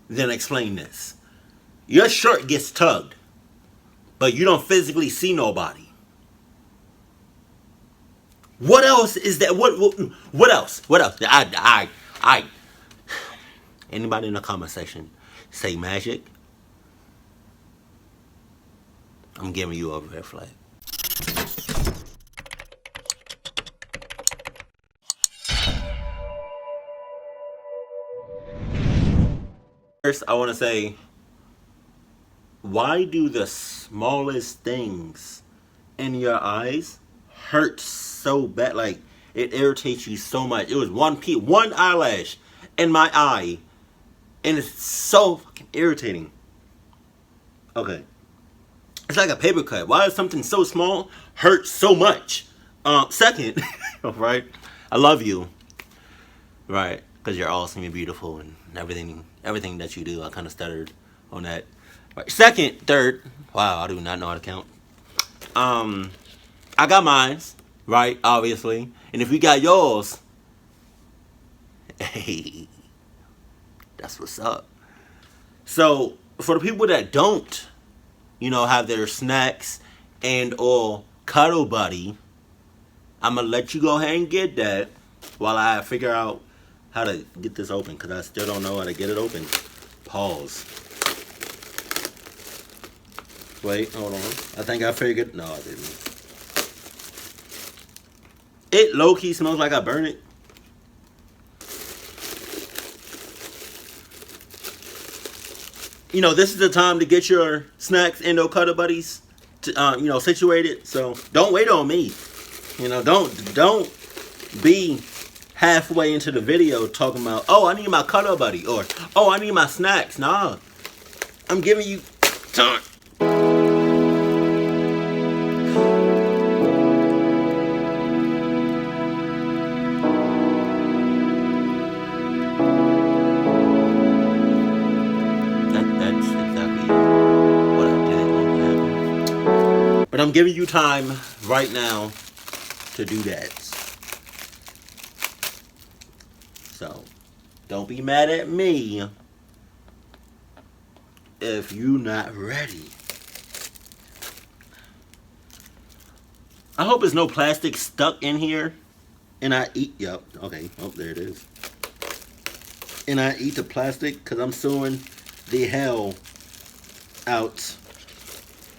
then explain this. Your shirt gets tugged, but you don't physically see nobody. What else is that? What else? What else? I. Anybody in the comment section say magic? I'm giving you a red flag. First, I want to say, why do the smallest things in your eyes hurt so bad? Like, it irritates you so much. It was one eyelash in my eye, and it's so fucking irritating. Okay, it's like a paper cut. Why does something so small hurt so much? Second, right? I love you, right? Because you're awesome, you're beautiful, and everything that you do. I kind of stuttered on that. Right. Second, third. Wow, I do not know how to count. I got mines, right? Obviously, and if you got yours, hey, that's what's up. So for the people that don't, have their snacks and or cuddle buddy, I'm gonna let you go ahead and get that while I figure out how to get this open, because I still don't know how to get it open. Pause. Wait, hold on. I think I figured. No, I didn't. It low-key smells like I burned it. This is the time to get your snacks and or cuddle buddies situated. So don't wait on me. Don't be halfway into the video talking about, oh, I need my cuddle buddy, or, oh, I need my snacks. Nah, I'm giving you time. That's exactly what I didn't want to happen. But I'm giving you time right now to do that. So, don't be mad at me if you not ready. I hope there's no plastic stuck in here. And I eat, yep, okay, oh, there it is. And I eat the plastic because I'm suing the hell out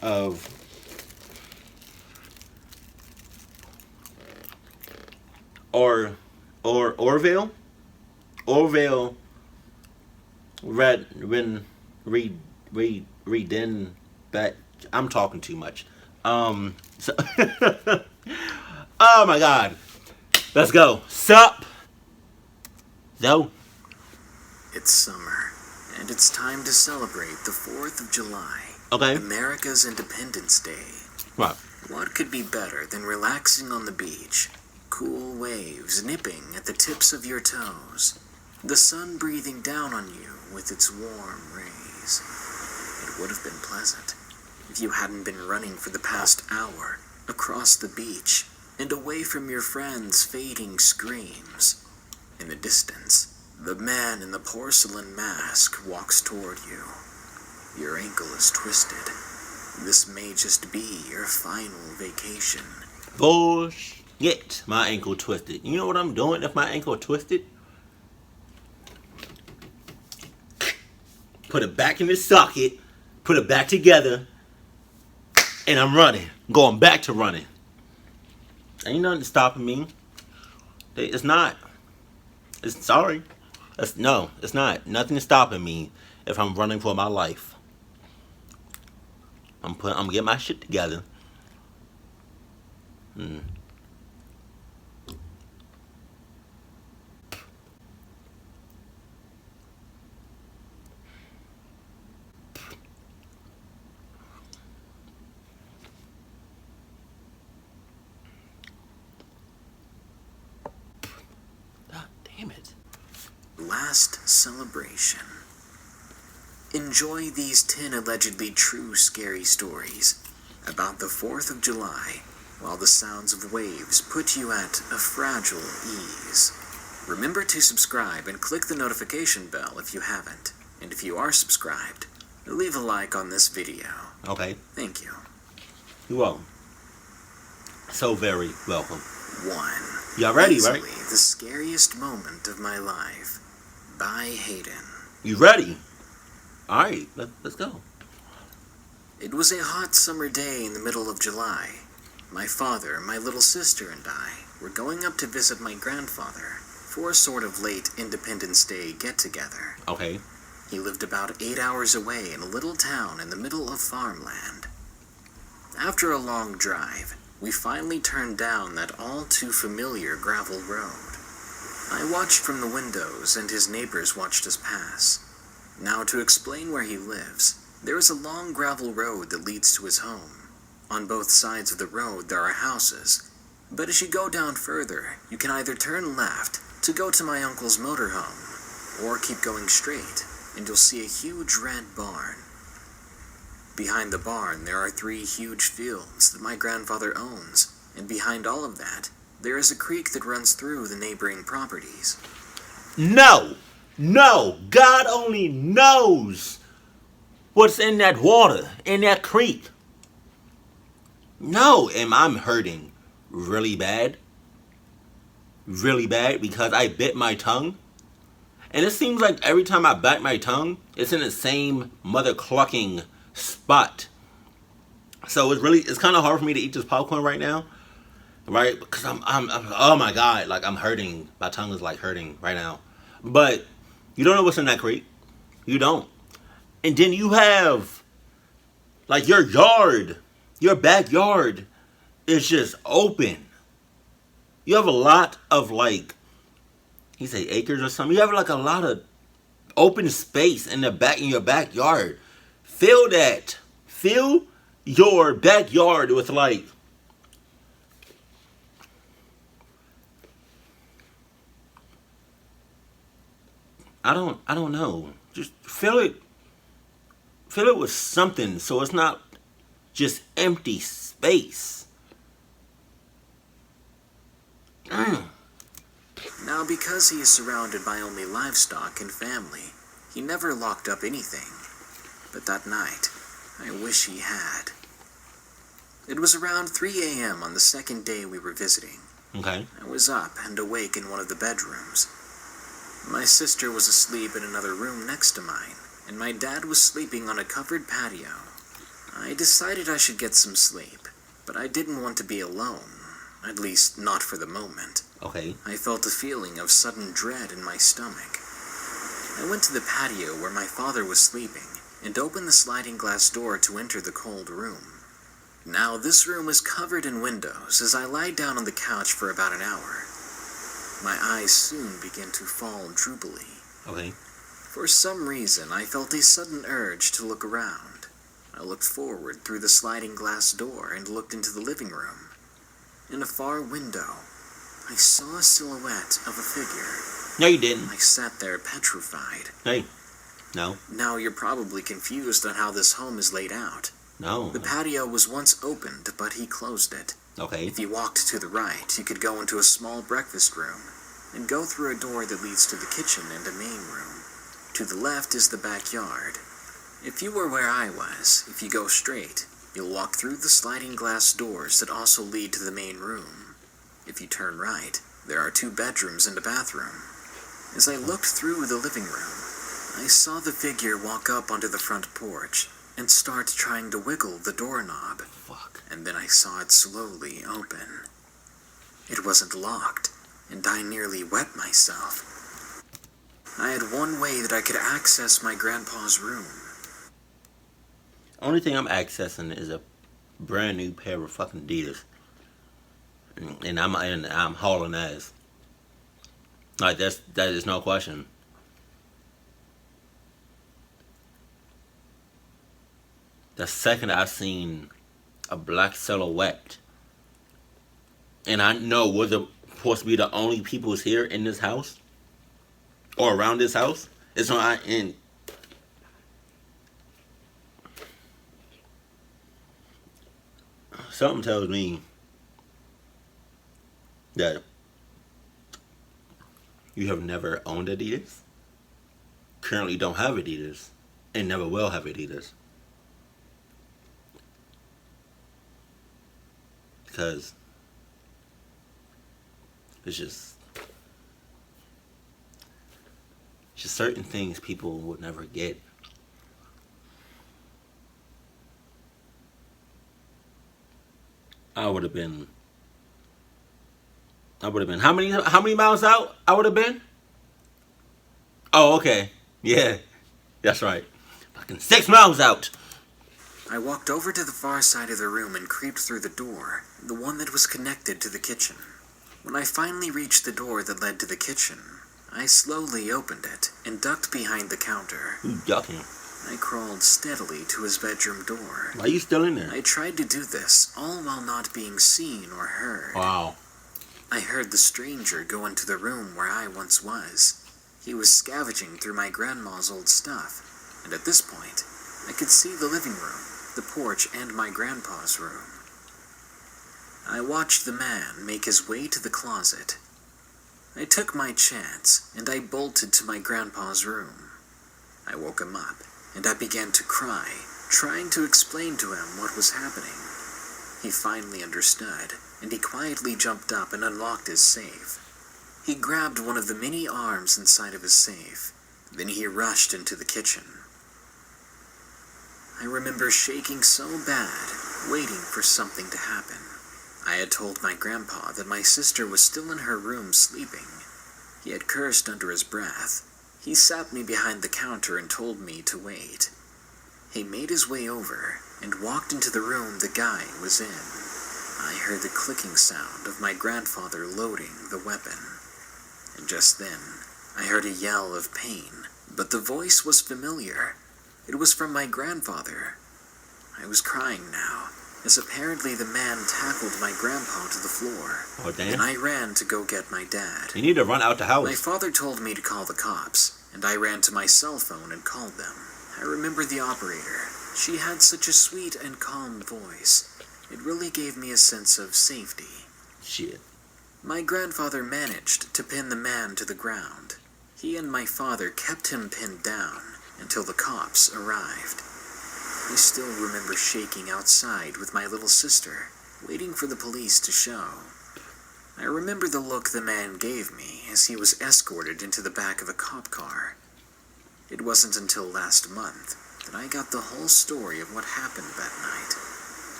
of Orville Redden back. I'm talking too much. So oh my god. Let's go. Sup? Though. It's summer, and it's time to celebrate the 4th of July. Okay. America's Independence Day. What? What could be better than relaxing on the beach? Cool waves nipping at the tips of your toes. The sun breathing down on you with its warm rays. It would have been pleasant if you hadn't been running for the past hour across the beach and away from your friends' fading screams. In the distance, the man in the porcelain mask walks toward you. Your ankle is twisted. This may just be your final vacation. Bullshit. My ankle twisted. You know what I'm doing if my ankle twisted? Put it back in the socket. Put it back together. And I'm running. Going back to running. Ain't nothing stopping me. It's not. It's sorry. It's not. Nothing is stopping me if I'm running for my life. I'm getting my shit together. Last celebration. Enjoy these 10 allegedly true scary stories about the 4th of July while the sounds of waves put you at a fragile ease. Remember to subscribe and click the notification bell if you haven't. And if you are subscribed, leave a like on this video. Okay. Thank you. You're welcome. So very welcome. 1. Y'all ready, Easily right? the scariest moment of my life. By Hayden. You ready? Alright, let's go. It was a hot summer day in the middle of July. My father, my little sister, and I were going up to visit my grandfather for a sort of late Independence Day get-together. Okay. He lived about 8 hours away in a little town in the middle of farmland. After a long drive, we finally turned down that all-too-familiar gravel road. I watched from the windows, and his neighbors watched us pass. Now, to explain where he lives, there is a long gravel road that leads to his home. On both sides of the road there are houses, but as you go down further, you can either turn left to go to my uncle's motorhome, or keep going straight, and you'll see a huge red barn. Behind the barn there are 3 huge fields that my grandfather owns, and behind all of that, there is a creek that runs through the neighboring properties. No! God only knows what's in that water, in that creek. No, and I'm hurting really bad. Really bad because I bit my tongue. And it seems like every time I bite my tongue, it's in the same mother clucking spot. So it's kind of hard for me to eat this popcorn right now. Right? Because I'm oh my God, like I'm hurting. My tongue is like hurting right now. But you don't know what's in that creek. You don't. And then you have like your yard, your backyard is just open. You have a lot of like, you say acres or something. You have like a lot of open space in your backyard. Fill that. Fill your backyard with like I don't know. Just fill it with something so it's not just empty space. Now, because he is surrounded by only livestock and family, he never locked up anything. But that night, I wish he had. It was around 3 a.m. on the second day we were visiting. Okay. I was up and awake in one of the bedrooms. My sister was asleep in another room next to mine, and my dad was sleeping on a covered patio. I decided I should get some sleep, but I didn't want to be alone, at least not for the moment. Okay. I felt a feeling of sudden dread in my stomach. I went to the patio where my father was sleeping and opened the sliding glass door to enter the cold room. Now, this room was covered in windows as I lied down on the couch for about an hour. My eyes soon began to fall droopily. Okay. For some reason, I felt a sudden urge to look around. I looked forward through the sliding glass door and looked into the living room. In a far window, I saw a silhouette of a figure. No, you didn't. I sat there petrified. Hey. No. Now you're probably confused on how this home is laid out. No. The patio was once opened, but he closed it. Okay. If you walked to the right, you could go into a small breakfast room and go through a door that leads to the kitchen and a main room. To the left is the backyard. If you were where I was, if you go straight, you'll walk through the sliding glass doors that also lead to the main room. If you turn right, there are 2 bedrooms and a bathroom. As I looked through the living room, I saw the figure walk up onto the front porch and start trying to wiggle the doorknob. Fuck. And then I saw it slowly open. It wasn't locked, and I nearly wet myself. I had one way that I could access my grandpa's room. Only thing I'm accessing is a brand new pair of fucking Adidas. And I'm hauling ass. Like that is no question. The second I seen a black silhouette, and I know we're supposed to be the only people here in this house or around this house, it's when something tells me that you have never owned Adidas. currently don't have Adidas and never will have Adidas. Because it's just certain things people would never get. I would have been how many miles out I would have been? Oh, okay. Yeah. That's right. Fucking 6 miles out. I walked over to the far side of the room and creeped through the door, the one that was connected to the kitchen. When I finally reached the door that led to the kitchen, I slowly opened it and ducked behind the counter. You ducking. I crawled steadily to his bedroom door. Why are you still in there? I tried to do this, all while not being seen or heard. Wow. I heard the stranger go into the room where I once was. He was scavenging through my grandma's old stuff, and at this point, I could see the living room, the porch, and my grandpa's room. I watched the man make his way to the closet. I took my chance, and I bolted to my grandpa's room. I woke him up, and I began to cry, trying to explain to him what was happening. He finally understood, and he quietly jumped up and unlocked his safe. He grabbed one of the many arms inside of his safe. Then he rushed into the kitchen. I remember shaking so bad, waiting for something to happen. I had told my grandpa that my sister was still in her room sleeping. He had cursed under his breath. He sat me behind the counter and told me to wait. He made his way over and walked into the room the guy was in. I heard the clicking sound of my grandfather loading the weapon. And just then, I heard a yell of pain, but the voice was familiar. It was from my grandfather. I was crying now, as apparently the man tackled my grandpa to the floor. Oh, damn. And I ran to go get my dad. You need to run out the house. My father told me to call the cops, and I ran to my cell phone and called them. I remember the operator. She had such a sweet and calm voice. It really gave me a sense of safety. Shit. My grandfather managed to pin the man to the ground. He and my father kept him pinned down until the cops arrived. I still remember shaking outside with my little sister, waiting for the police to show. I remember the look the man gave me as he was escorted into the back of a cop car. It wasn't until last month that I got the whole story of what happened that night.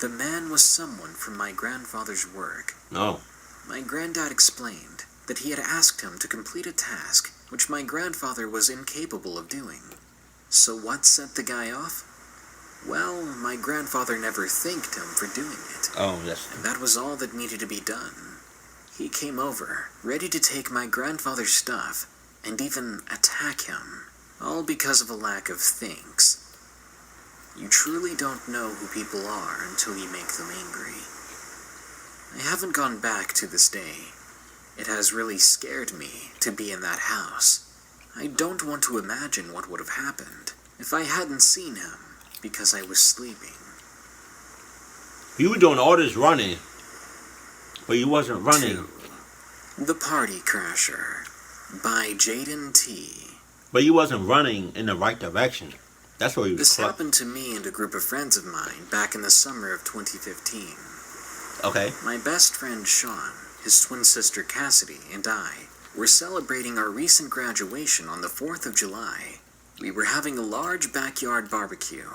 The man was someone from my grandfather's work. No. My granddad explained that he had asked him to complete a task which my grandfather was incapable of doing. So what set the guy off? Well, my grandfather never thanked him for doing it. Oh, yes. And that was all that needed to be done. He came over, ready to take my grandfather's stuff, and even attack him, all because of a lack of thanks. You truly don't know who people are until you make them angry. I haven't gone back to this day. It has really scared me to be in that house. I don't want to imagine what would have happened if I hadn't seen him because I was sleeping. You were doing all this running, but you wasn't running. 2. The Party Crasher by Jaden T. But you wasn't running in the right direction. That's where you was This happened to me and a group of friends of mine back in the summer of 2015. Okay. My best friend Sean, his twin sister Cassidy, and I were celebrating our recent graduation on the 4th of July. We were having a large backyard barbecue.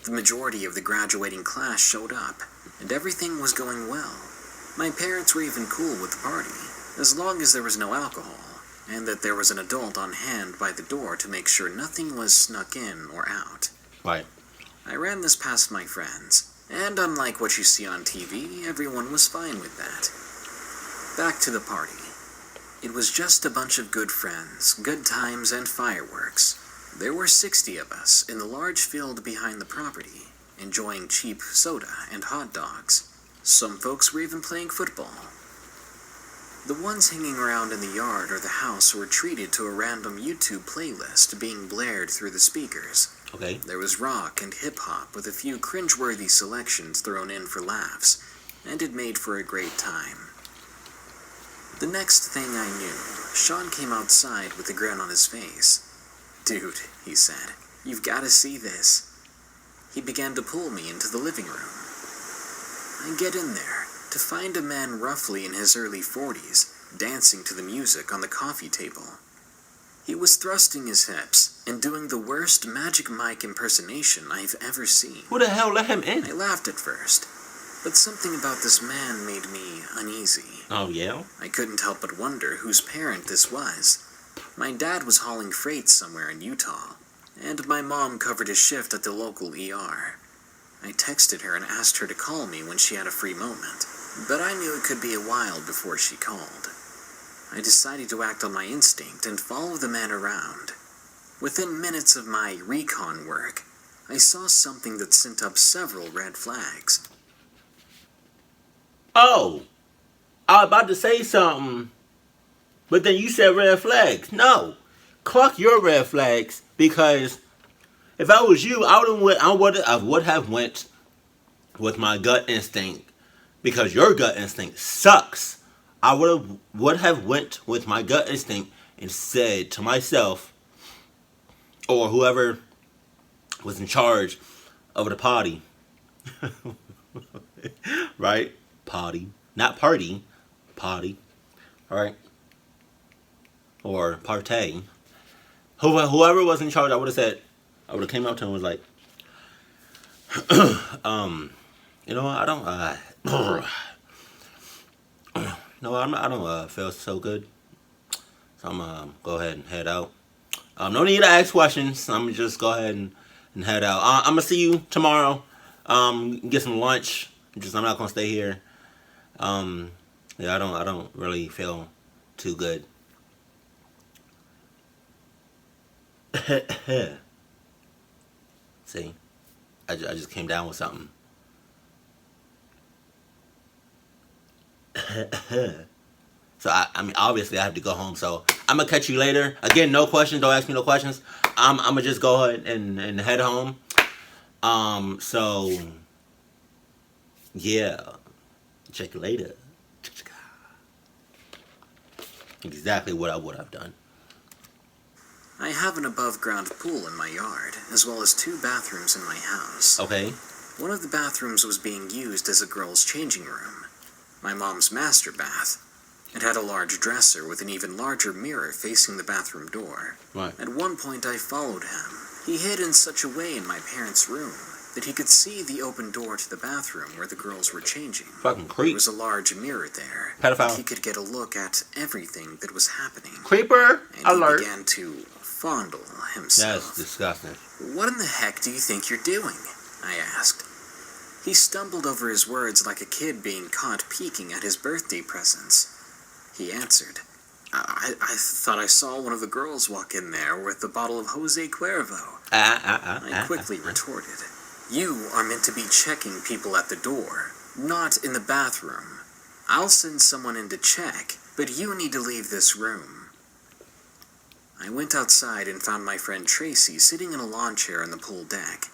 The majority of the graduating class showed up, and everything was going well. My parents were even cool with the party, as long as there was no alcohol, and that there was an adult on hand by the door to make sure nothing was snuck in or out. Right. I ran this past my friends, and unlike what you see on TV, everyone was fine with that. Back to the party. It was just a bunch of good friends, good times, and fireworks. There were 60 of us in the large field behind the property, enjoying cheap soda and hot dogs. Some folks were even playing football. The ones hanging around in the yard or the house were treated to a random YouTube playlist being blared through the speakers. Okay. There was rock and hip-hop with a few cringeworthy selections thrown in for laughs, and it made for a great time. The next thing I knew, Sean came outside with a grin on his face. "Dude," he said, "you've got to see this." He began to pull me into the living room. I get in there to find a man roughly in his early 40s dancing to the music on the coffee table. He was thrusting his hips and doing the worst Magic Mike impersonation I've ever seen. Who the hell let him in? I laughed at first, but something about this man made me uneasy. Oh, yeah? I couldn't help but wonder whose parent this was. My dad was hauling freight somewhere in Utah, and my mom covered his shift at the local ER. I texted her and asked her to call me when she had a free moment, but I knew it could be a while before she called. I decided to act on my instinct and follow the man around. Within minutes of my recon work, I saw something that sent up several red flags. Oh, I was about to say something, but then you said red flags. No, cluck your red flags, because if I was you, I would have went with my gut instinct, because your gut instinct sucks. I would have went with my gut instinct and said to myself, or whoever was in charge of the party, right? Party, not party, party, all right? Or partay. Whoever was in charge, I would have came up to him and was like, you know what, I don't, no, I don't feel so good. So I'm gonna go ahead and head out. No need to ask questions. I'm gonna just go ahead and head out. I'm gonna see you tomorrow. Get some lunch. I'm not gonna stay here. Yeah, I don't really feel too good. See, I just came down with something. So I mean, obviously I have to go home. So I'm gonna catch you later. Again, no questions. Don't ask me no questions. I'm gonna just go ahead and head home. So yeah, check you later. Exactly what I would have done. I have an above-ground pool in my yard, as well as 2 bathrooms in my house. Okay. One of the bathrooms was being used as a girl's changing room, my mom's master bath. It had a large dresser with an even larger mirror facing the bathroom door. Right. At one point I followed him. He hid in such a way in my parents' room that he could see the open door to the bathroom where the girls were changing. Fucking creep. There was a large mirror there. Pedophile. He could get a look at everything that was happening. Creeper And alert. he began to fondle himself. That's disgusting. "What in the heck do you think you're doing?" I asked. He stumbled over his words like a kid being caught peeking at his birthday presents. He answered, I thought I saw one of the girls walk in there with a bottle of Jose Cuervo." I quickly retorted, "You are meant to be checking people at the door, not in the bathroom. I'll send someone in to check, but you need to leave this room." I went outside and found my friend Tracy sitting in a lawn chair on the pool deck.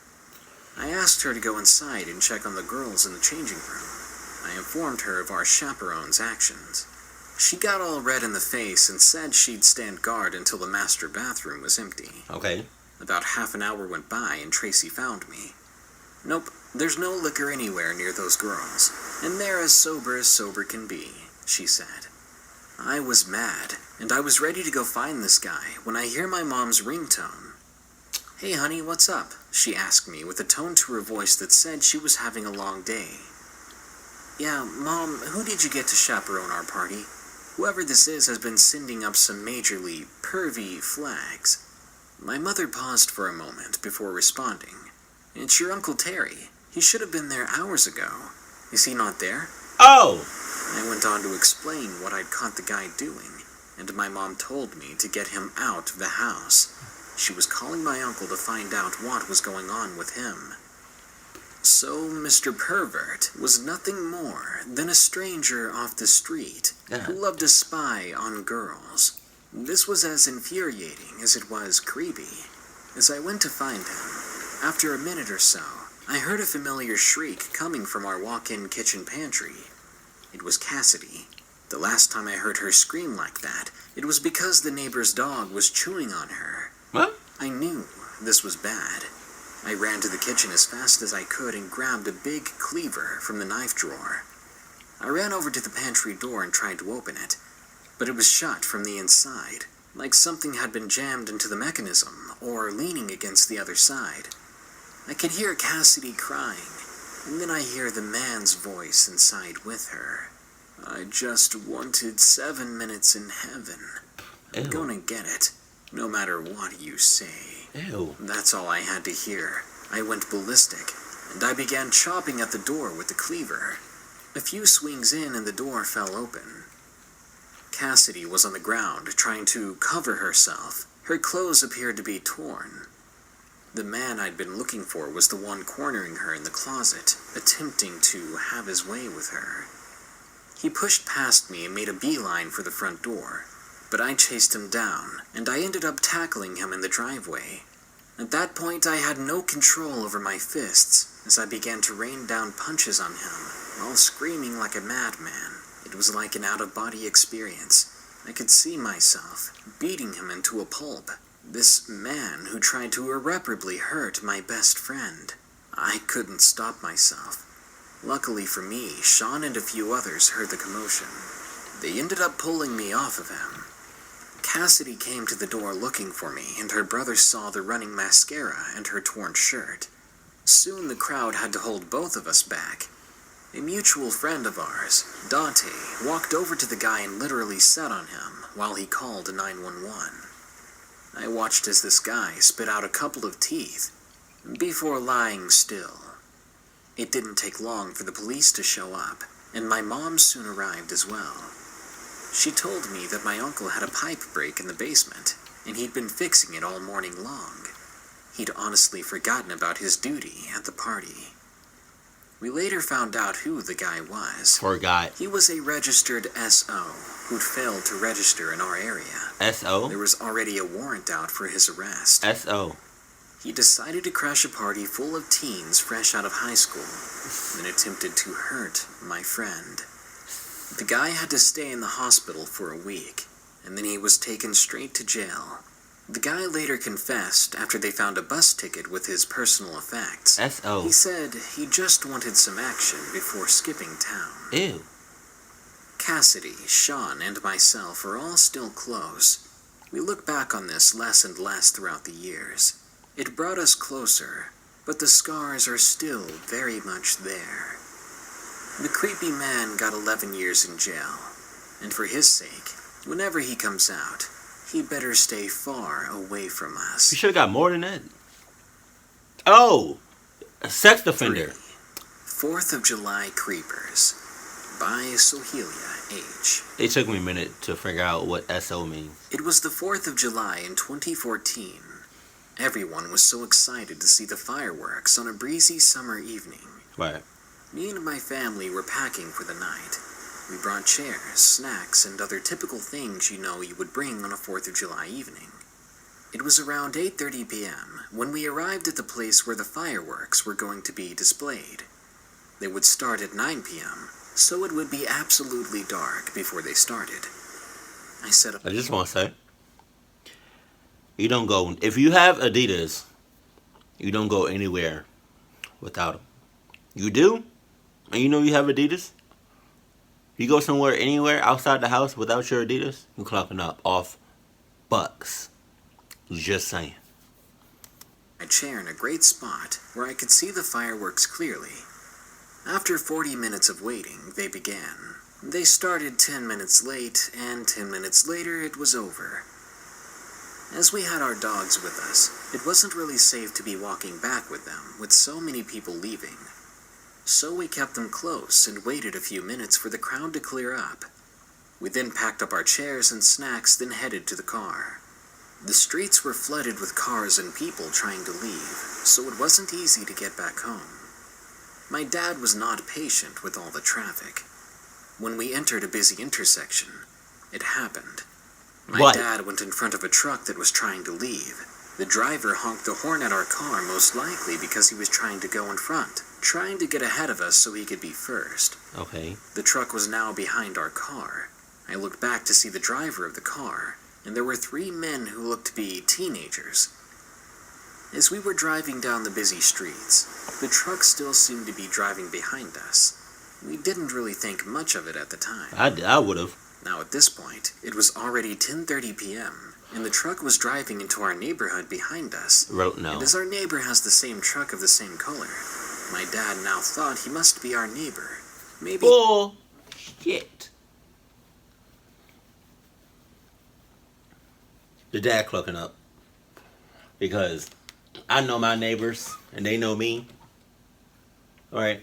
I asked her to go inside and check on the girls in the changing room. I informed her of our chaperone's actions. She got all red in the face and said she'd stand guard until the master bathroom was empty. Okay. About half an hour went by and Tracy found me. "Nope, there's no liquor anywhere near those girls, and they're as sober can be," she said. I was mad, and I was ready to go find this guy when I hear my mom's ringtone. "Hey honey, what's up?" she asked me with a tone to her voice that said she was having a long day. "Yeah, Mom, who did you get to chaperone our party? Whoever this is has been sending up some majorly pervy flags." My mother paused for a moment before responding. "It's your Uncle Terry. He should have been there hours ago. Is he not there?" Oh! I went on to explain what I'd caught the guy doing, and my mom told me to get him out of the house. She was calling my uncle to find out what was going on with him. So Mr. Pervert was nothing more than a stranger off the street who loved to spy on girls. This was as infuriating as it was creepy. As I went to find him, after a minute or so, I heard a familiar shriek coming from our walk-in kitchen pantry. It was Cassidy. The last time I heard her scream like that, it was because the neighbor's dog was chewing on her. What? I knew this was bad. I ran to the kitchen as fast as I could and grabbed a big cleaver from the knife drawer. I ran over to the pantry door and tried to open it, but it was shut from the inside, like something had been jammed into the mechanism or leaning against the other side. I could hear Cassidy crying, and then I hear the man's voice inside with her. I just wanted 7 minutes in heaven. I'm Ew. gonna get it, no matter what you say. Ew. That's all I had to hear. I went ballistic, and I began chopping at the door with the cleaver. A few swings in and the door fell open. Cassidy was on the ground, trying to cover herself. Her clothes appeared to be torn. The man I'd been looking for was the one cornering her in the closet, attempting to have his way with her. He pushed past me and made a beeline for the front door, but I chased him down, and I ended up tackling him in the driveway. At that point, I had no control over my fists, as I began to rain down punches on him, while screaming like a madman. It was like an out-of-body experience. I could see myself beating him into a pulp. This man who tried to irreparably hurt my best friend. I couldn't stop myself. Luckily for me, Sean and a few others heard the commotion. They ended up pulling me off of him. Cassidy came to the door looking for me, and her brother saw the running mascara and her torn shirt. Soon the crowd had to hold both of us back. A mutual friend of ours, Dante, walked over to the guy and literally sat on him while he called 911. I watched as this guy spit out a couple of teeth before lying still. It didn't take long for the police to show up, and my mom soon arrived as well. She told me that my uncle had a pipe break in the basement, and he'd been fixing it all morning long. He'd honestly forgotten about his duty at the party. We later found out who the guy was. Forgot. He was a registered SO who'd failed to register in our area. SO? There was already a warrant out for his arrest. SO. He decided to crash a party full of teens fresh out of high school, and attempted to hurt my friend. The guy had to stay in the hospital for a week, and then he was taken straight to jail. The guy later confessed after they found a bus ticket with his personal effects. SO. He said he just wanted some action before skipping town. Ew. Cassidy, Sean, and myself are all still close. We look back on this less and less throughout the years. It brought us closer, but the scars are still very much there. The creepy man got 11 years in jail, and for his sake, whenever he comes out, he better stay far away from us. You should have got more than that. Oh! A sex offender. 4th of July Creepers by Sohelia H. It took me a minute to figure out what SO means. It was the 4th of July in 2014. Everyone was so excited to see the fireworks on a breezy summer evening. Right. Me and my family were packing for the night. We brought chairs, snacks, and other typical things you would bring on a 4th of July evening. It was around 8:30 p.m. when we arrived at the place where the fireworks were going to be displayed. They would start at 9 p.m., so it would be absolutely dark before they started. I set up... I just want to say, you don't go... If you have Adidas, you don't go anywhere without them. You do? And you know you have Adidas? You go somewhere, anywhere, outside the house without your Adidas, you're clocking up off bucks. Just saying. A chair in a great spot where I could see the fireworks clearly. After 40 minutes of waiting, they began. They started 10 minutes late, and 10 minutes later it was over. As we had our dogs with us, it wasn't really safe to be walking back with them, with so many people leaving. So we kept them close and waited a few minutes for the crowd to clear up. We then packed up our chairs and snacks, then headed to the car. The streets were flooded with cars and people trying to leave, so it wasn't easy to get back home. My dad was not patient with all the traffic. When we entered a busy intersection, it happened. My dad went in front of a truck that was trying to leave. The driver honked the horn at our car, most likely because he was trying to go in front, trying to get ahead of us so he could be first. Okay. The truck was now behind our car, I looked back to see the driver of the car, and there were 3 men who looked to be teenagers. As we were driving down the busy streets, the truck still seemed to be driving behind us. We didn't really think much of it at the time. I would have. Now at this point, it was already 10:30 p.m., and the truck was driving into our neighborhood behind us. No. And as our neighbor has the same truck of the same color, my dad now thought he must be our neighbor. Maybe... Bullshit. The dad clucking up. Because I know my neighbors, and they know me. Alright?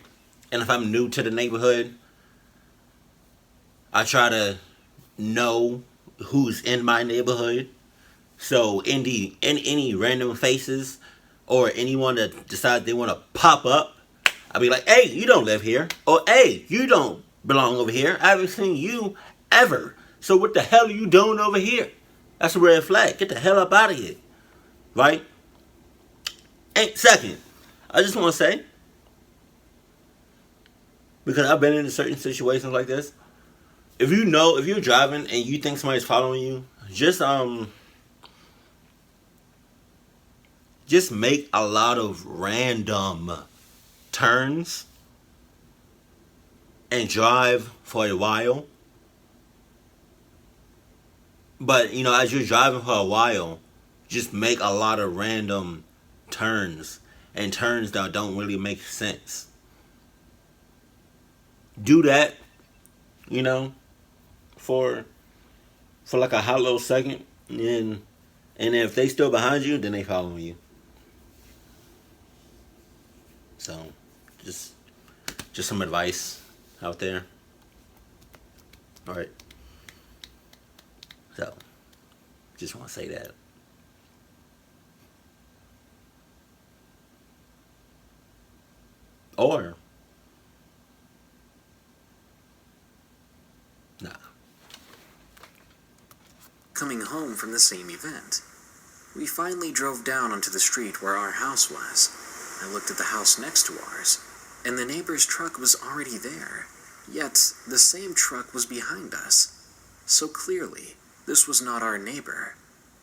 And if I'm new to the neighborhood, I try to know who's in my neighborhood. So in any random faces or anyone that decides they want to pop up, I'll be like, hey, you don't live here. Or hey, you don't belong over here. I haven't seen you ever. So what the hell are you doing over here? That's a red flag. Get the hell up out of here. Right? And second, I just want to say, because I've been in certain situations like this, if you're driving and you think somebody's following you, just make a lot of random turns and drive for a while. But, as you're driving for a while, just make a lot of random turns and turns that don't really make sense. Do that, for like a hot little second, and if they still behind you, then they following you. So, just some advice out there. All right. So, just want to say that. Or, nah. Coming home from the same event, we finally drove down onto the street where our house was. I looked at the house next to ours, and the neighbor's truck was already there, yet the same truck was behind us. So clearly, this was not our neighbor.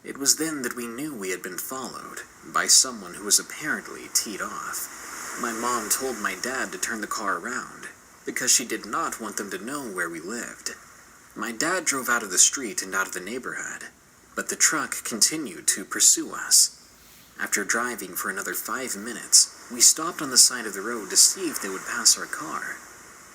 It was then that we knew we had been followed by someone who was apparently teed off. My mom told my dad to turn the car around, because she did not want them to know where we lived. My dad drove out of the street and out of the neighborhood, but the truck continued to pursue us. After driving for another 5 minutes, we stopped on the side of the road to see if they would pass our car,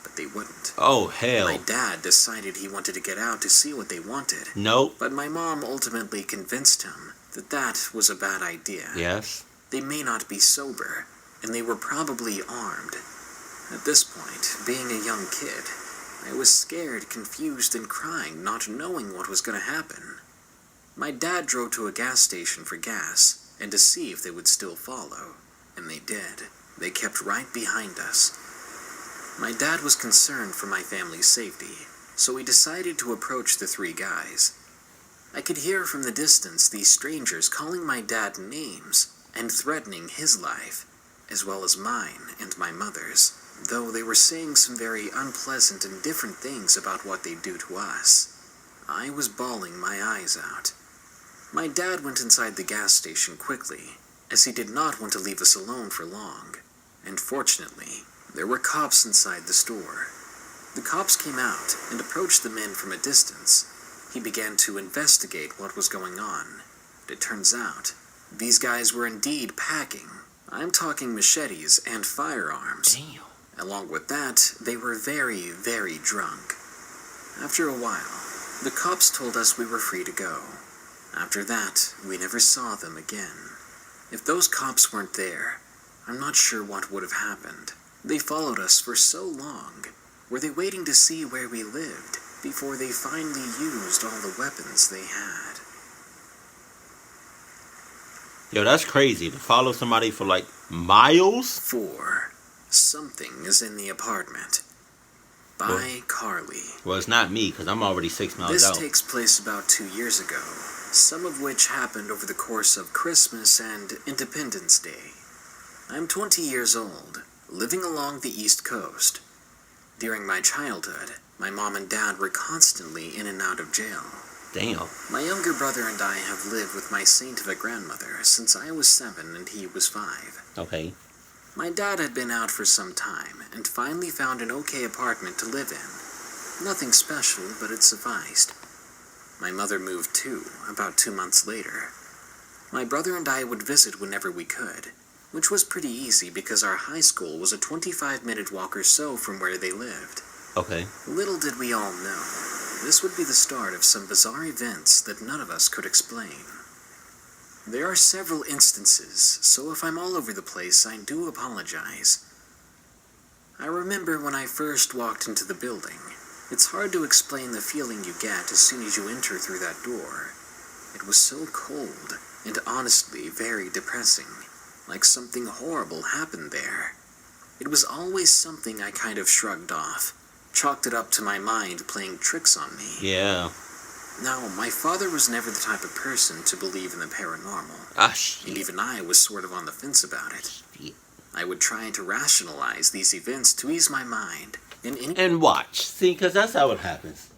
but they wouldn't. Oh, hell. My dad decided he wanted to get out to see what they wanted. Nope. But my mom ultimately convinced him that that was a bad idea. Yes. They may not be sober, and they were probably armed. At this point, being a young kid, I was scared, confused, and crying, not knowing what was going to happen. My dad drove to a gas station for gas and to see if they would still follow, and they did. They kept right behind us. My dad was concerned for my family's safety, so we decided to approach the 3 guys. I could hear from the distance these strangers calling my dad names and threatening his life, as well as mine and my mother's, though they were saying some very unpleasant and different things about what they'd do to us. I was bawling my eyes out. My dad went inside the gas station quickly, as he did not want to leave us alone for long, and fortunately, there were cops inside the store. The cops came out and approached the men from a distance. He began to investigate what was going on. It turns out, these guys were indeed packing. I'm talking machetes and firearms. Damn. Along with that, they were very, very drunk. After a while, the cops told us we were free to go. After that, we never saw them again. If those cops weren't there, I'm not sure what would have happened. They followed us for so long. Were they waiting to see where we lived before they finally used all the weapons they had? Yo, that's crazy. To follow somebody for like miles? 4. Something is in the apartment. By Carly. Well, it's not me, because I'm already 6 miles out. This takes place about 2 years ago, some of which happened over the course of Christmas and Independence Day. I'm 20 years old, living along the East Coast. During my childhood, My mom and dad were constantly in and out of jail. Damn. My younger brother and I have lived with my saint of a grandmother since I was 7 and he was 5. Okay. My dad had been out for some time and finally found an okay apartment to live in. Nothing special, but it sufficed. My mother moved too, about 2 months later. My brother and I would visit whenever we could, which was pretty easy because our high school was a 25-minute walk or so from where they lived. Okay. Little did we all know, this would be the start of some bizarre events that none of us could explain. There are several instances, so if I'm all over the place, I do apologize. I remember when I first walked into the building. It's hard to explain the feeling you get as soon as you enter through that door. It was so cold, and honestly very depressing, like something horrible happened there. It was always something I kind of shrugged off, chalked it up to my mind playing tricks on me. Yeah. Now, my father was never the type of person to believe in the paranormal. Ah, shit. And even I was sort of on the fence about it. Shit. I would try to rationalize these events to ease my mind. And watch. See, because that's how it happens.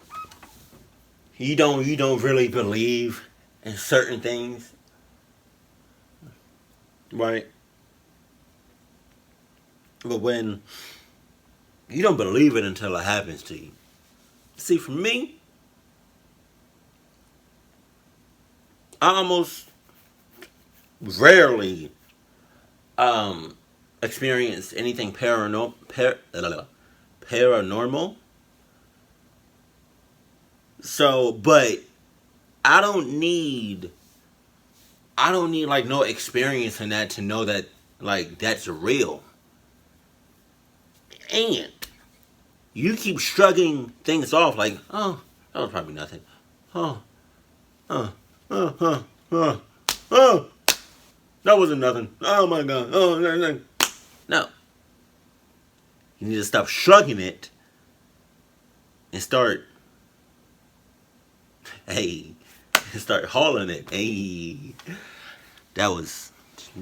You don't really believe in certain things. Right? But when you don't believe it until it happens to you. See, for me, I almost rarely experience anything paranormal. So, but I don't need like no experience in that to know that like that's real. And you keep shrugging things off like, oh, that was probably nothing. Oh, that wasn't nothing. Oh my God. Oh, no. You need to stop shrugging it and start hauling it. Hey, that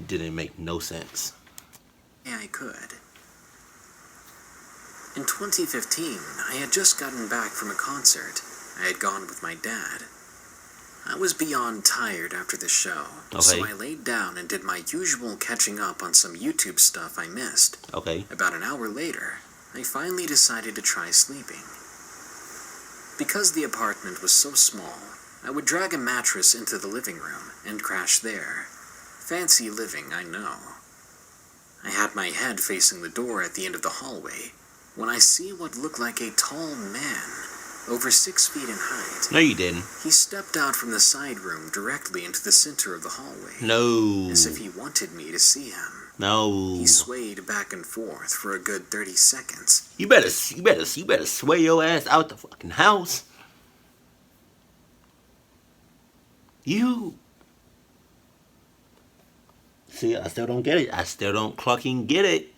didn't make no sense. Yeah, I could. In 2015, I had just gotten back from a concert. I had gone with my dad. I was beyond tired after the show, so I laid down and did my usual catching up on some YouTube stuff I missed. Okay. About an hour later, I finally decided to try sleeping. Because the apartment was so small, I would drag a mattress into the living room and crash there. Fancy living, I know. I had my head facing the door at the end of the hallway when I see what looked like a tall man, over 6 feet in height. No, you didn't. He stepped out from the side room directly into the center of the hallway. No. As if he wanted me to see him. No. He swayed back and forth for a good 30 seconds. You better sway your ass out the fucking house. You. See, I still don't get it. I still don't clucking get it.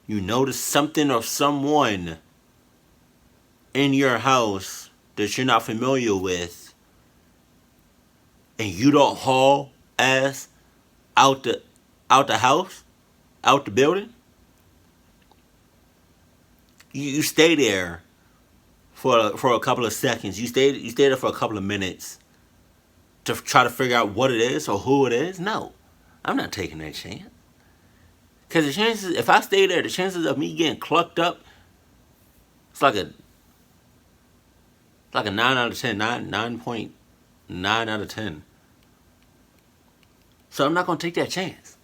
You notice something or someone in your house that you're not familiar with, and you don't haul ass out the house, out the building. You stay there for a couple of seconds. You stay there for a couple of minutes to try to figure out what it is or who it is. No, I'm not taking that chance. Because the chances, if I stay there, the chances of me getting clucked up, it's like a 9 out of 10, 9.9 out of 10. So I'm not going to take that chance.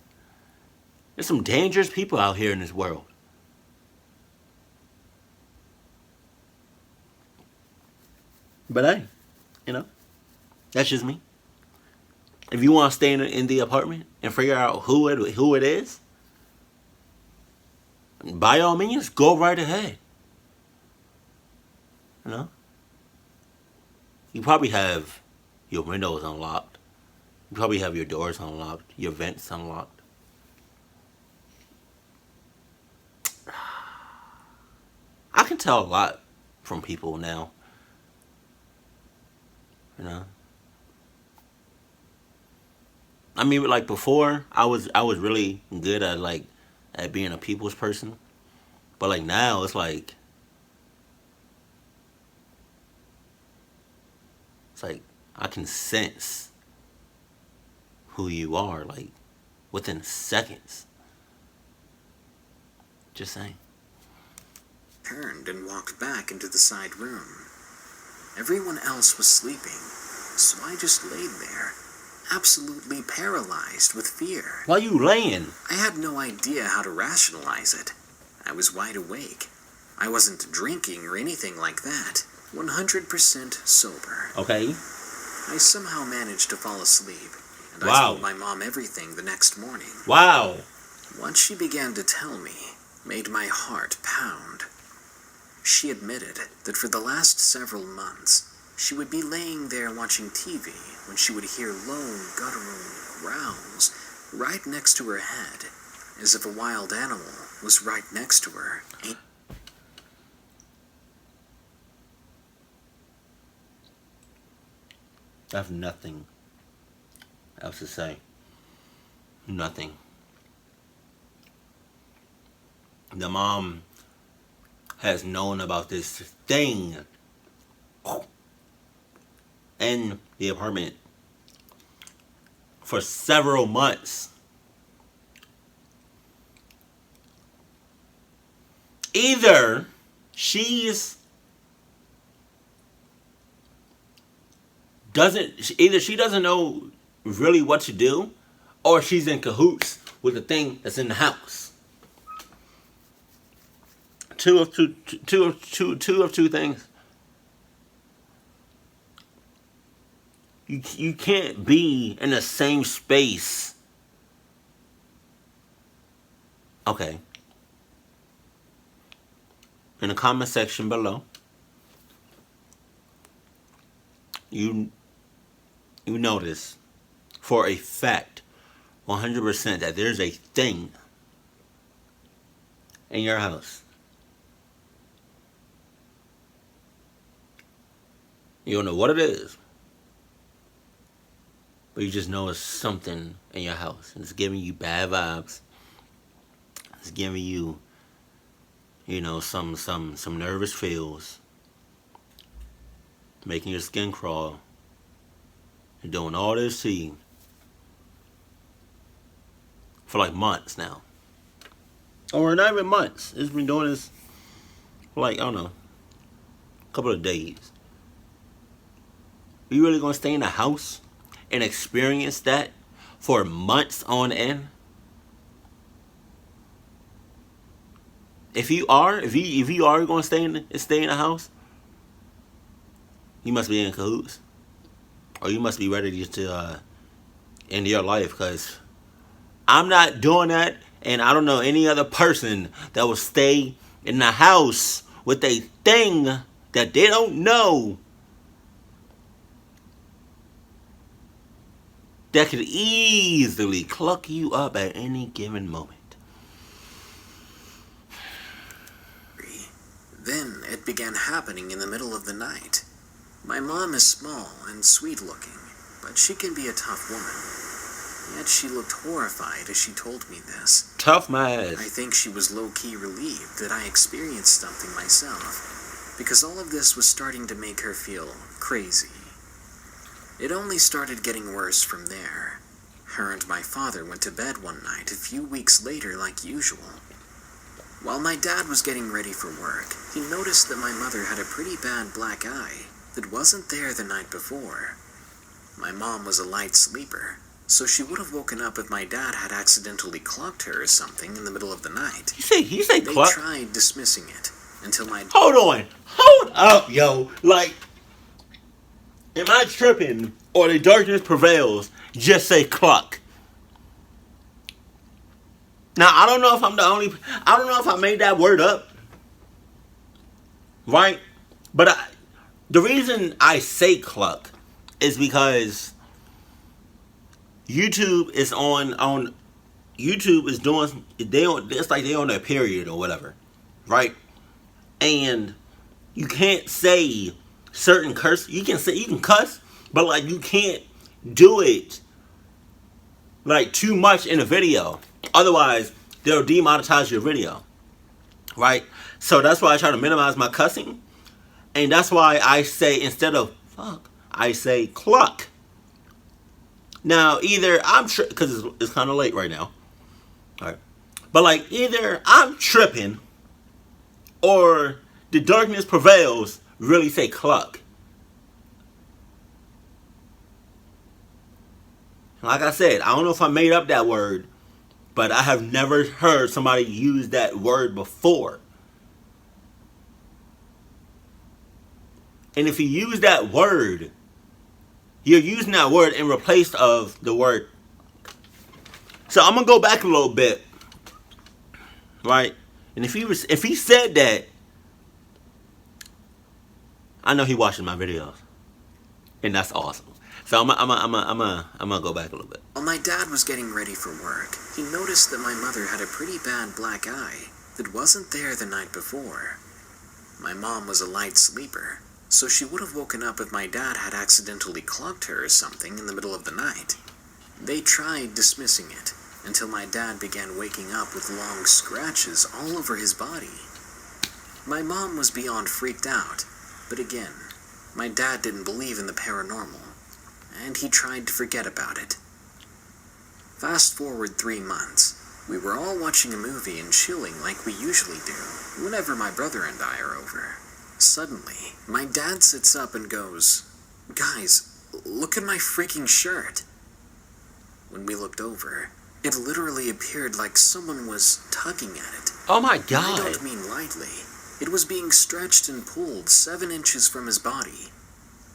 There's some dangerous people out here in this world. But hey, that's just me. If you want to stay in the apartment and figure out who it is, by all means, go right ahead. You probably have your windows unlocked. You probably have your doors unlocked, your vents unlocked. I can tell a lot from people now. I mean, like before, I was really good at being a people's person. But like now, it's like It's like I can sense who you are, like within seconds. Just saying. Turned and walked back into the side room. Everyone else was sleeping, so I just laid there, absolutely paralyzed with fear. Why you laying? I had no idea how to rationalize it. I was wide awake. I wasn't drinking or anything like that. 100% sober. Okay. I somehow managed to fall asleep, and Wow. I told my mom everything the next morning. Wow. What she began to tell me made my heart pound. She admitted that for the last several months, she would be laying there watching TV when she would hear low, guttural growls right next to her head, as if a wild animal was right next to her. I have nothing else to say. Nothing. The mom has known about this thing in the apartment for several months. Either she doesn't know really what to do, or she's in cahoots with the thing that's in the house. Two of two things. You can't be in the same space. Okay. In the comment section below, you notice for a fact 100% that there's a thing in your house. You don't know what it is, but you just know it's something in your house, and it's giving you bad vibes. It's giving you, some nervous feels, making your skin crawl, and doing all this to you for like months now, or not even months. It's been doing this for like, I don't know, a couple of days. Are you really gonna stay in the house and experience that for months on end? If you are gonna stay in the house, you must be in cahoots, or you must be ready to end your life. Because I'm not doing that, and I don't know any other person that will stay in the house with a thing that they don't know, that could easily cluck you up at any given moment. Then it began happening in the middle of the night. My mom is small and sweet-looking, but she can be a tough woman. Yet she looked horrified as she told me this. Tough my ass. I think she was low-key relieved that I experienced something myself, because all of this was starting to make her feel crazy. It only started getting worse from there. Her and my father went to bed one night a few weeks later like usual. While my dad was getting ready for work, he noticed that my mother had a pretty bad black eye that wasn't there the night before. My mom was a light sleeper, so she would have woken up if my dad had accidentally clocked her or something in the middle of the night. You say They clock? tried dismissing it until my... Hold up, yo. Like, am I tripping, or the darkness prevails? Just say clock. Now, I don't know if I don't know if I made that word up. Right? But the reason I say clock is because YouTube is YouTube is doing, it's like they on their period or whatever. Right? And you can't say certain curse. You can cuss, but like you can't do it like too much in a video. Otherwise, they'll demonetize your video. Right? So that's why I try to minimize my cussing. And that's why I say, instead of fuck, I say cluck. Now, either I'm because it's kind of late right now. All right. But like either I'm tripping or the darkness prevails, really say cluck. Like I said, I don't know if I made up that word, but I have never heard somebody use that word before. And if you use that word, you're using that word in replace of the word. So I'm gonna go back a little bit, right? And if he said that, I know he watches my videos, and that's awesome. So I'm gonna go back a little bit. While my dad was getting ready for work, he noticed that my mother had a pretty bad black eye that wasn't there the night before. My mom was a light sleeper, so she would have woken up if my dad had accidentally clucked her or something in the middle of the night. They tried dismissing it, until my dad began waking up with long scratches all over his body. My mom was beyond freaked out, but again, my dad didn't believe in the paranormal, and he tried to forget about it. Fast forward 3 months, we were all watching a movie and chilling like we usually do, whenever my brother and I are over. Suddenly, my dad sits up and goes, "Guys, look at my freaking shirt." When we looked over, it literally appeared like someone was tugging at it. Oh my And God. I don't mean lightly. It was being stretched and pulled 7 inches from his body.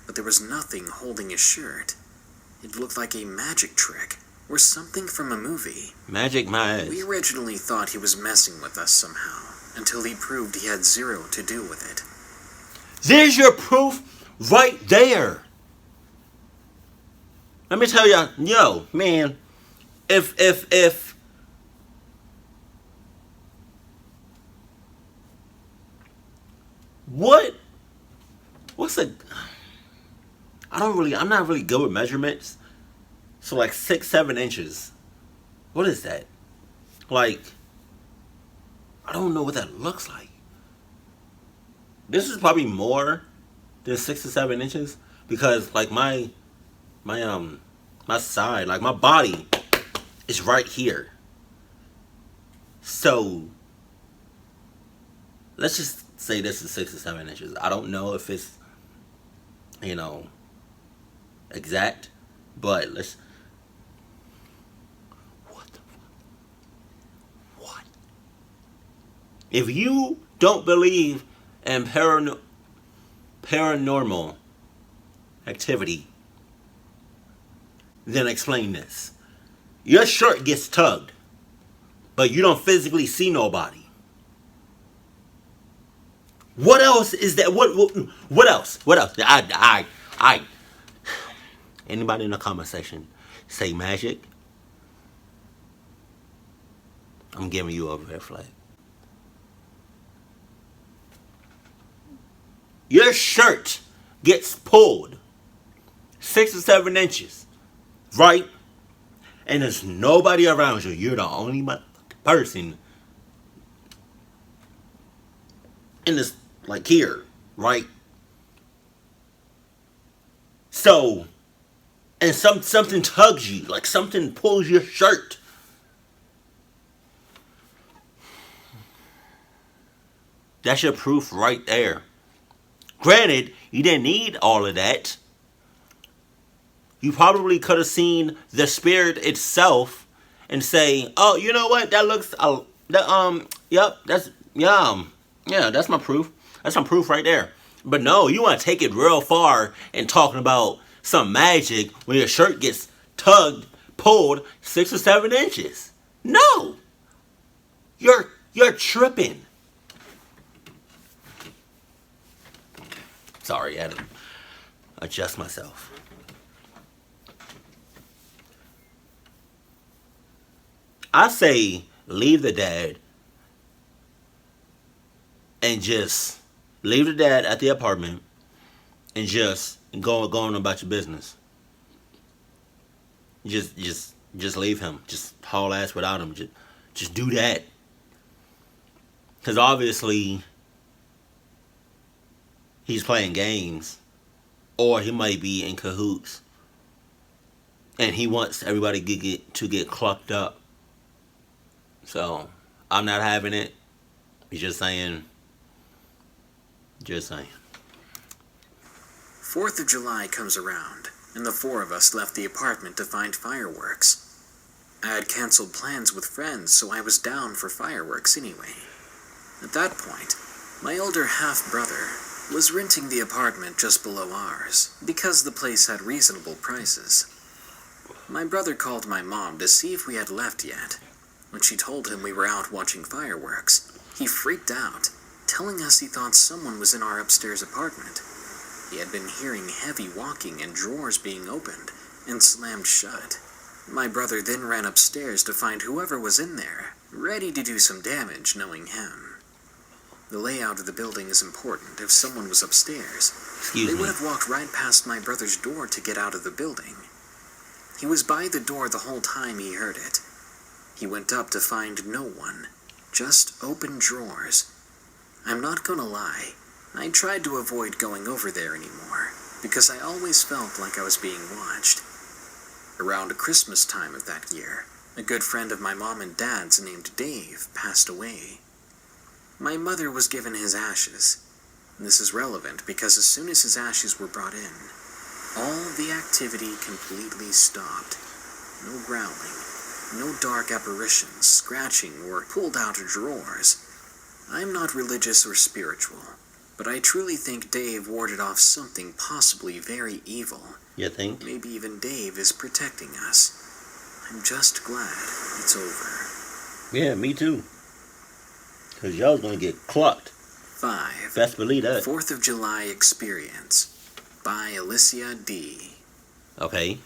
But there was nothing holding his shirt. It looked like a magic trick, or something from a movie. Magic my ass. We originally thought he was messing with us somehow, until he proved he had zero to do with it. There's your proof right there. Let me tell y'all, yo, man, if what's a, I'm not really good with measurements. So like 6-7 inches. What is that? Like, I don't know what that looks like. This is probably more than 6 to 7 inches because like my side, like my body is right here. So let's just say this is 6 to 7 inches. I don't know if it's, exact, but let's. What the fuck? What? If you don't believe in paranormal activity, then explain this. Your shirt gets tugged, but you don't physically see nobody. What else is that? What else? What else? I. Anybody in the comment section say magic? I'm giving you a red flag. Your shirt gets pulled 6 or 7 inches, right? And there's nobody around you. You're the only person in this, like here, right? So, and something tugs you, like something pulls your shirt. That's your proof right there. Granted, you didn't need all of that. You probably could have seen the spirit itself and say, "Oh, you know what? That looks, yep, that's yeah, that's my proof. That's some proof right there." But no, you want to take it real far and talking about some magic when your shirt gets tugged, pulled 6 or 7 inches. No, you're tripping. Sorry, I had to adjust myself. I say leave the dad and just leave the dad at the apartment and just go on about your business. Just leave him. Just haul ass without him. Just do that. Because obviously he's playing games or he might be in cahoots, and he wants everybody to get clucked up. So I'm not having it. He's just saying. Just saying. 4th of July comes around, and the four of us left the apartment to find fireworks. I had canceled plans with friends, so I was down for fireworks anyway. At that point, my older half-brother was renting the apartment just below ours, because the place had reasonable prices. My brother called my mom to see if we had left yet. When she told him we were out watching fireworks, he freaked out, telling us he thought someone was in our upstairs apartment. He had been hearing heavy walking and drawers being opened and slammed shut. My brother then ran upstairs to find whoever was in there, ready to do some damage, knowing him. The layout of the building is important. If someone was upstairs, they would have walked right past my brother's door to get out of the building. He was by the door the whole time he heard it. He went up to find no one, just open drawers. I'm not gonna lie, I tried to avoid going over there anymore, because I always felt like I was being watched. Around Christmas time of that year, a good friend of my mom and dad's named Dave passed away. My mother was given his ashes. This is relevant because as soon as his ashes were brought in, all the activity completely stopped. No growling, no dark apparitions, scratching, or pulled out drawers. I'm not religious or spiritual, but I truly think Dave warded off something possibly very evil. You think? Maybe even Dave is protecting us. I'm just glad it's over. Yeah, me too. Because y'all gonna get clucked. 5. Best believe that. 4th of July Experience by Alicia D. Okay.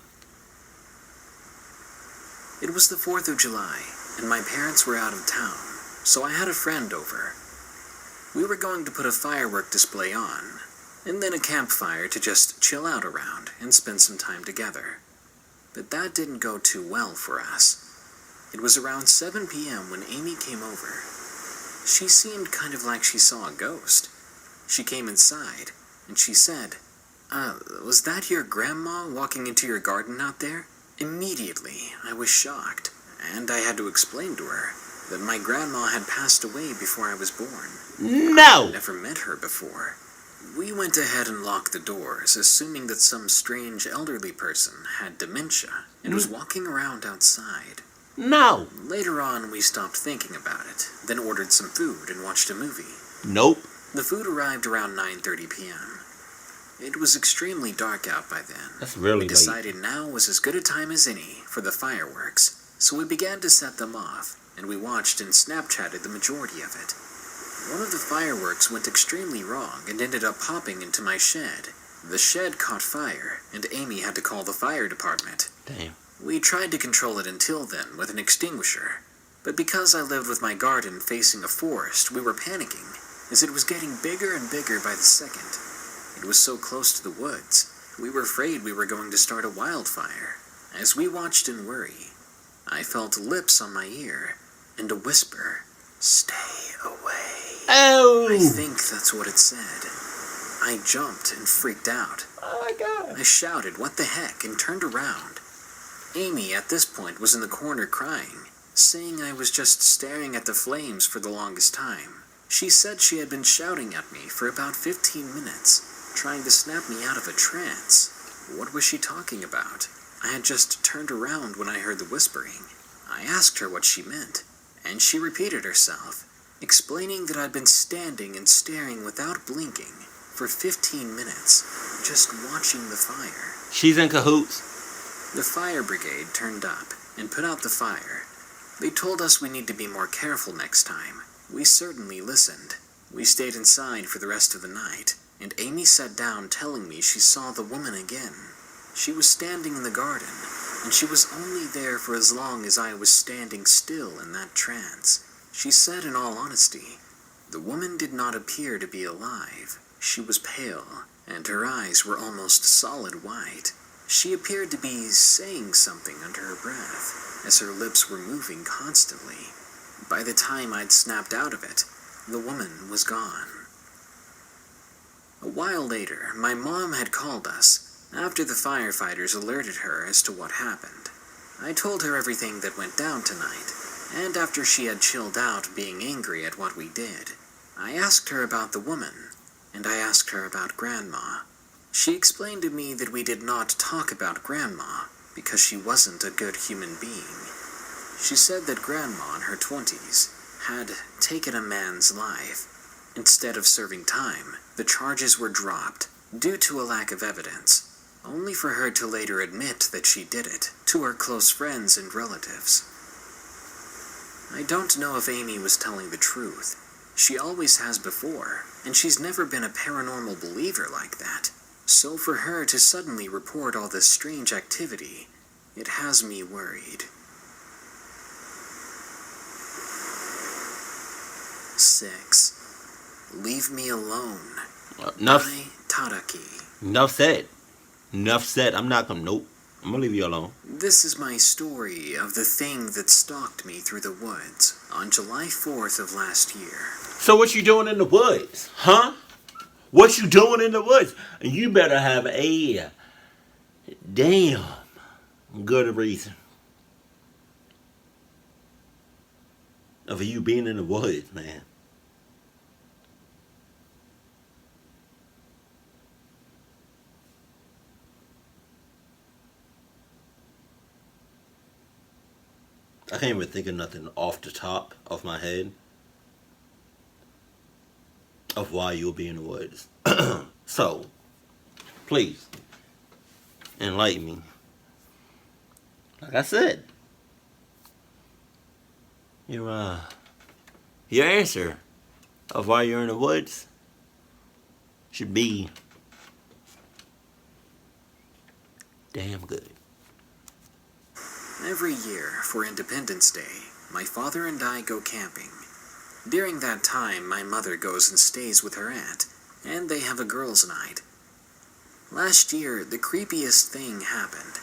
It was the 4th of July, and my parents were out of town, so I had a friend over. We were going to put a firework display on, and then a campfire to just chill out around and spend some time together. But that didn't go too well for us. It was around 7 p.m. when Amy came over. She seemed kind of like she saw a ghost. She came inside, and she said, was that your grandma walking into your garden out there? Immediately, I was shocked, and I had to explain to her that my grandma had passed away before I was born. No! I'd never met her before. We went ahead and locked the doors, assuming that some strange elderly person had dementia and was walking around outside. No! Later on, we stopped thinking about it, then ordered some food and watched a movie. Nope. The food arrived around 9:30 p.m. It was extremely dark out by then. That's really We decided now was as good a time as any for the fireworks, so we began to set them off, and we watched and Snapchatted the majority of it. One of the fireworks went extremely wrong and ended up popping into my shed. The shed caught fire, and Amy had to call the fire department. Damn. We tried to control it until then with an extinguisher, but because I lived with my garden facing a forest, we were panicking, as it was getting bigger and bigger by the second. It was so close to the woods, we were afraid we were going to start a wildfire. As we watched in worry, I felt lips on my ear, and a whisper, "Stay away." Oh! I think that's what it said. I jumped and freaked out. Oh my god. I shouted, "What the heck?" and turned around. Amy, at this point, was in the corner crying, saying I was just staring at the flames for the longest time. She said she had been shouting at me for about 15 minutes, trying to snap me out of a trance. What was she talking about? I had just turned around when I heard the whispering. I asked her what she meant, and she repeated herself, explaining that I'd been standing and staring without blinking for 15 minutes, just watching the fire. She's in cahoots. The fire brigade turned up and put out the fire. They told us we need to be more careful next time. We certainly listened. We stayed inside for the rest of the night, and Amy sat down telling me she saw the woman again. She was standing in the garden, and she was only there for as long as I was standing still in that trance. She said in all honesty, the woman did not appear to be alive. She was pale, and her eyes were almost solid white. She appeared to be saying something under her breath, as her lips were moving constantly. By the time I'd snapped out of it, the woman was gone. A while later, my mom had called us after the firefighters alerted her as to what happened. I told her everything that went down tonight, and after she had chilled out being angry at what we did, I asked her about the woman, and I asked her about Grandma. She explained to me that we did not talk about Grandma because she wasn't a good human being. She said that Grandma in her 20s had taken a man's life. Instead of serving time, the charges were dropped due to a lack of evidence, only for her to later admit that she did it to her close friends and relatives. I don't know if Amy was telling the truth. She always has before, and she's never been a paranormal believer like that. So for her to suddenly report all this strange activity, it has me worried. 6. Leave me alone. Enough. By Tadaki. Enough said. Enough said. I'm not gonna. Nope. I'm gonna leave you alone. This is my story of the thing that stalked me through the woods on July 4th of last year. So what you doing in the woods, huh? What you doing in the woods? You better have a damn good reason of you being in the woods, man. I can't even think of nothing off the top of my head of why you'll be in the woods. So, please, enlighten me. Like I said, your answer of why you're in the woods should be damn good. Every year, for Independence Day, my father and I go camping. During that time, my mother goes and stays with her aunt, and they have a girls' night. Last year, the creepiest thing happened.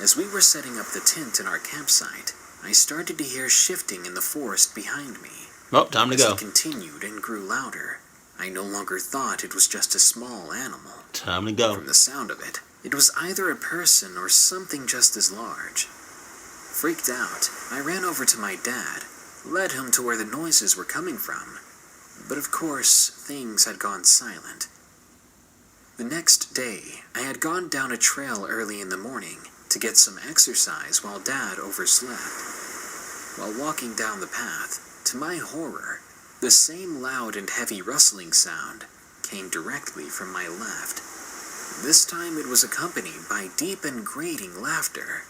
As we were setting up the tent in our campsite, I started to hear shifting in the forest behind me. Oh, time to go. As it continued and grew louder, I no longer thought it was just a small animal. Time to go. From the sound of it, it was either a person or something just as large. Freaked out, I ran over to my dad, led him to where the noises were coming from. But of course, things had gone silent. The next day, I had gone down a trail early in the morning to get some exercise while Dad overslept. While walking down the path, to my horror, the same loud and heavy rustling sound came directly from my left. This time it was accompanied by deep and grating laughter.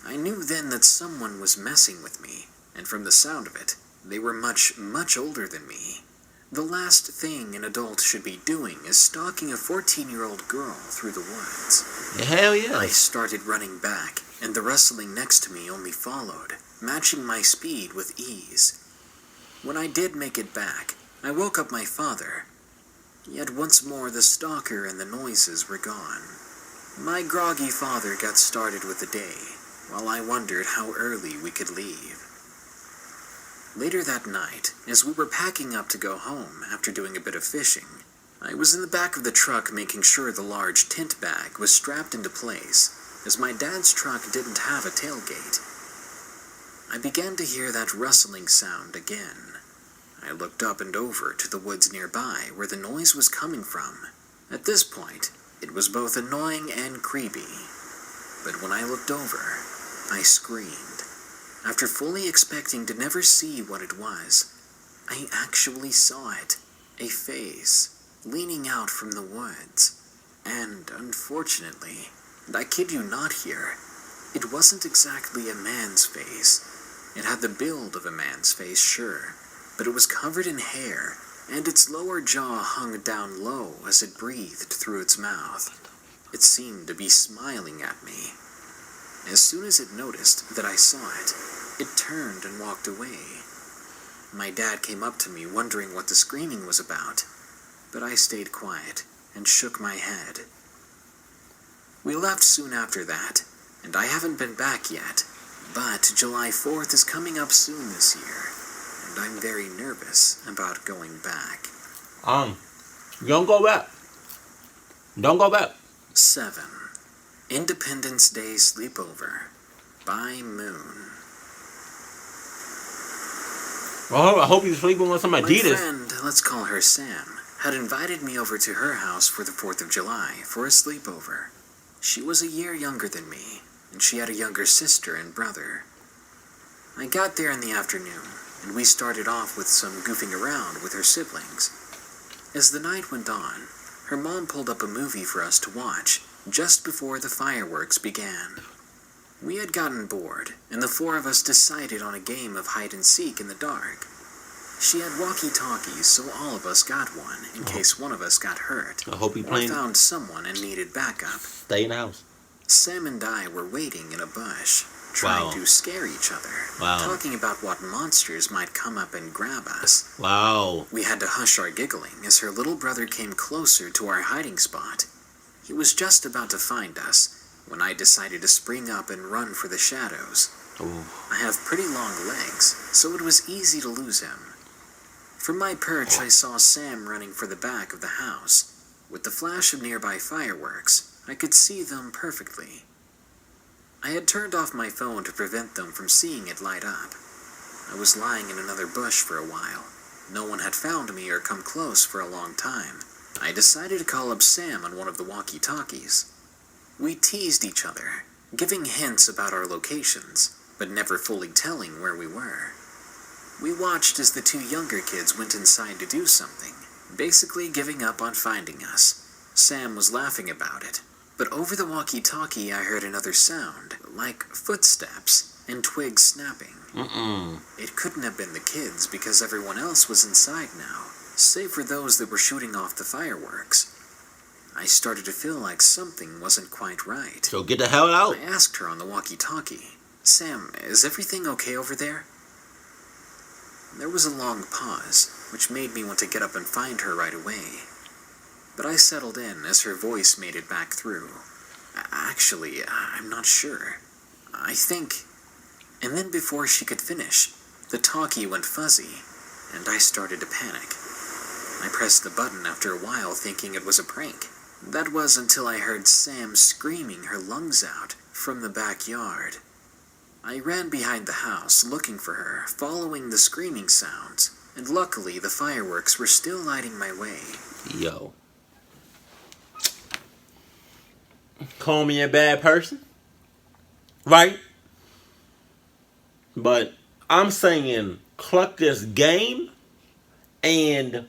I knew then that someone was messing with me, and from the sound of it, they were much, much older than me. The last thing an adult should be doing is stalking a 14-year-old girl through the woods. Hell yeah. I started running back, and the rustling next to me only followed, matching my speed with ease. When I did make it back, I woke up my father. Yet once more the stalker and the noises were gone. My groggy father got started with the day, while I wondered how early we could leave. Later that night, as we were packing up to go home after doing a bit of fishing, I was in the back of the truck making sure the large tent bag was strapped into place, as my dad's truck didn't have a tailgate. I began to hear that rustling sound again. I looked up and over to the woods nearby where the noise was coming from. At this point, it was both annoying and creepy. But when I looked over, I screamed. After fully expecting to never see what it was, I actually saw it. A face, leaning out from the woods. And, unfortunately, and I kid you not here, it wasn't exactly a man's face. It had the build of a man's face, sure, but it was covered in hair, and its lower jaw hung down low as it breathed through its mouth. It seemed to be smiling at me. As soon as it noticed that I saw it, it turned and walked away. My dad came up to me wondering what the screaming was about, but I stayed quiet and shook my head. We left soon after that, and I haven't been back yet, but July 4th is coming up soon this year, and I'm very nervous about going back. Don't go back. Don't go back. 7. Independence Day Sleepover by Moon. Well, I hope you're sleeping with some Adidas. My friend, let's call her Sam, had invited me over to her house for the 4th of July for a sleepover. She was a year younger than me, and she had a younger sister and brother. I got there in the afternoon, and we started off with some goofing around with her siblings. As the night went on, her mom pulled up a movie for us to watch just before the fireworks began. We had gotten bored, and the 4 of us decided on a game of hide-and-seek in the dark. She had walkie-talkies, so all of us got one, in case one of us got hurt. I hope you or found someone and needed backup. Stay in the house. Sam and I were waiting in a bush, trying to scare each other, talking about what monsters might come up and grab us. Wow. We had to hush our giggling as her little brother came closer to our hiding spot. He was just about to find us when I decided to spring up and run for the shadows. Ooh. I have pretty long legs, so it was easy to lose him. From my perch, I saw Sam running for the back of the house. With the flash of nearby fireworks, I could see them perfectly. I had turned off my phone to prevent them from seeing it light up. I was lying in another bush for a while. No one had found me or come close for a long time. I decided to call up Sam on one of the walkie-talkies. We teased each other, giving hints about our locations, but never fully telling where we were. We watched as the 2 younger kids went inside to do something, basically giving up on finding us. Sam was laughing about it, but over the walkie-talkie I heard another sound, like footsteps and twigs snapping. It couldn't have been the kids because everyone else was inside now, save for those that were shooting off the fireworks. I started to feel like something wasn't quite right. So get the hell out. I asked her on the walkie-talkie, "Sam, is everything okay over there?" There was a long pause, which made me want to get up and find her right away. But I settled in as her voice made it back through. "Actually, I'm not sure. I think..." And then before she could finish, the talkie went fuzzy, and I started to panic. I pressed the button after a while thinking it was a prank. That was until I heard Sam screaming her lungs out from the backyard. I ran behind the house looking for her, following the screaming sounds, and luckily the fireworks were still lighting my way. Yo. Call me a bad person? Right? But I'm saying cluck this game and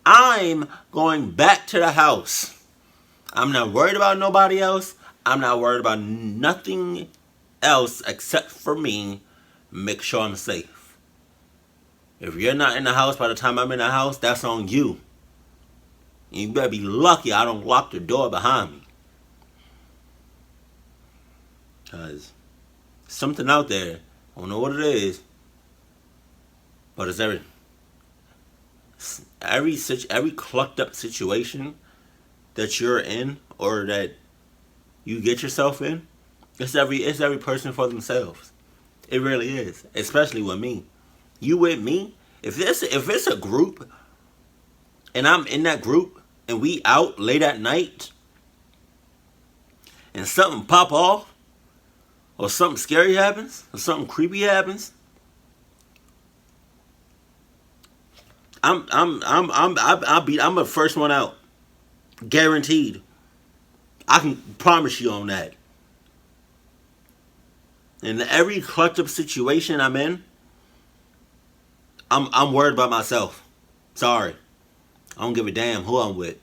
I'm going back to the house. I'm not worried about nobody else. I'm not worried about nothing else except for me. Make sure I'm safe. If you're not in the house by the time I'm in the house, that's on you. You better be lucky I don't lock the door behind me. Because something out there, I don't know what it is, but it's every clucked up situation that you're in or that you get yourself in, it's every person for themselves. It really is, especially with me. You with me? If it's a group and I'm in that group and we out late at night and something pop off or something scary happens or something creepy happens, I'm the first one out. Guaranteed. I can promise you on that. In every clutch up situation I'm in, I'm worried about myself. Sorry. I don't give a damn who I'm with.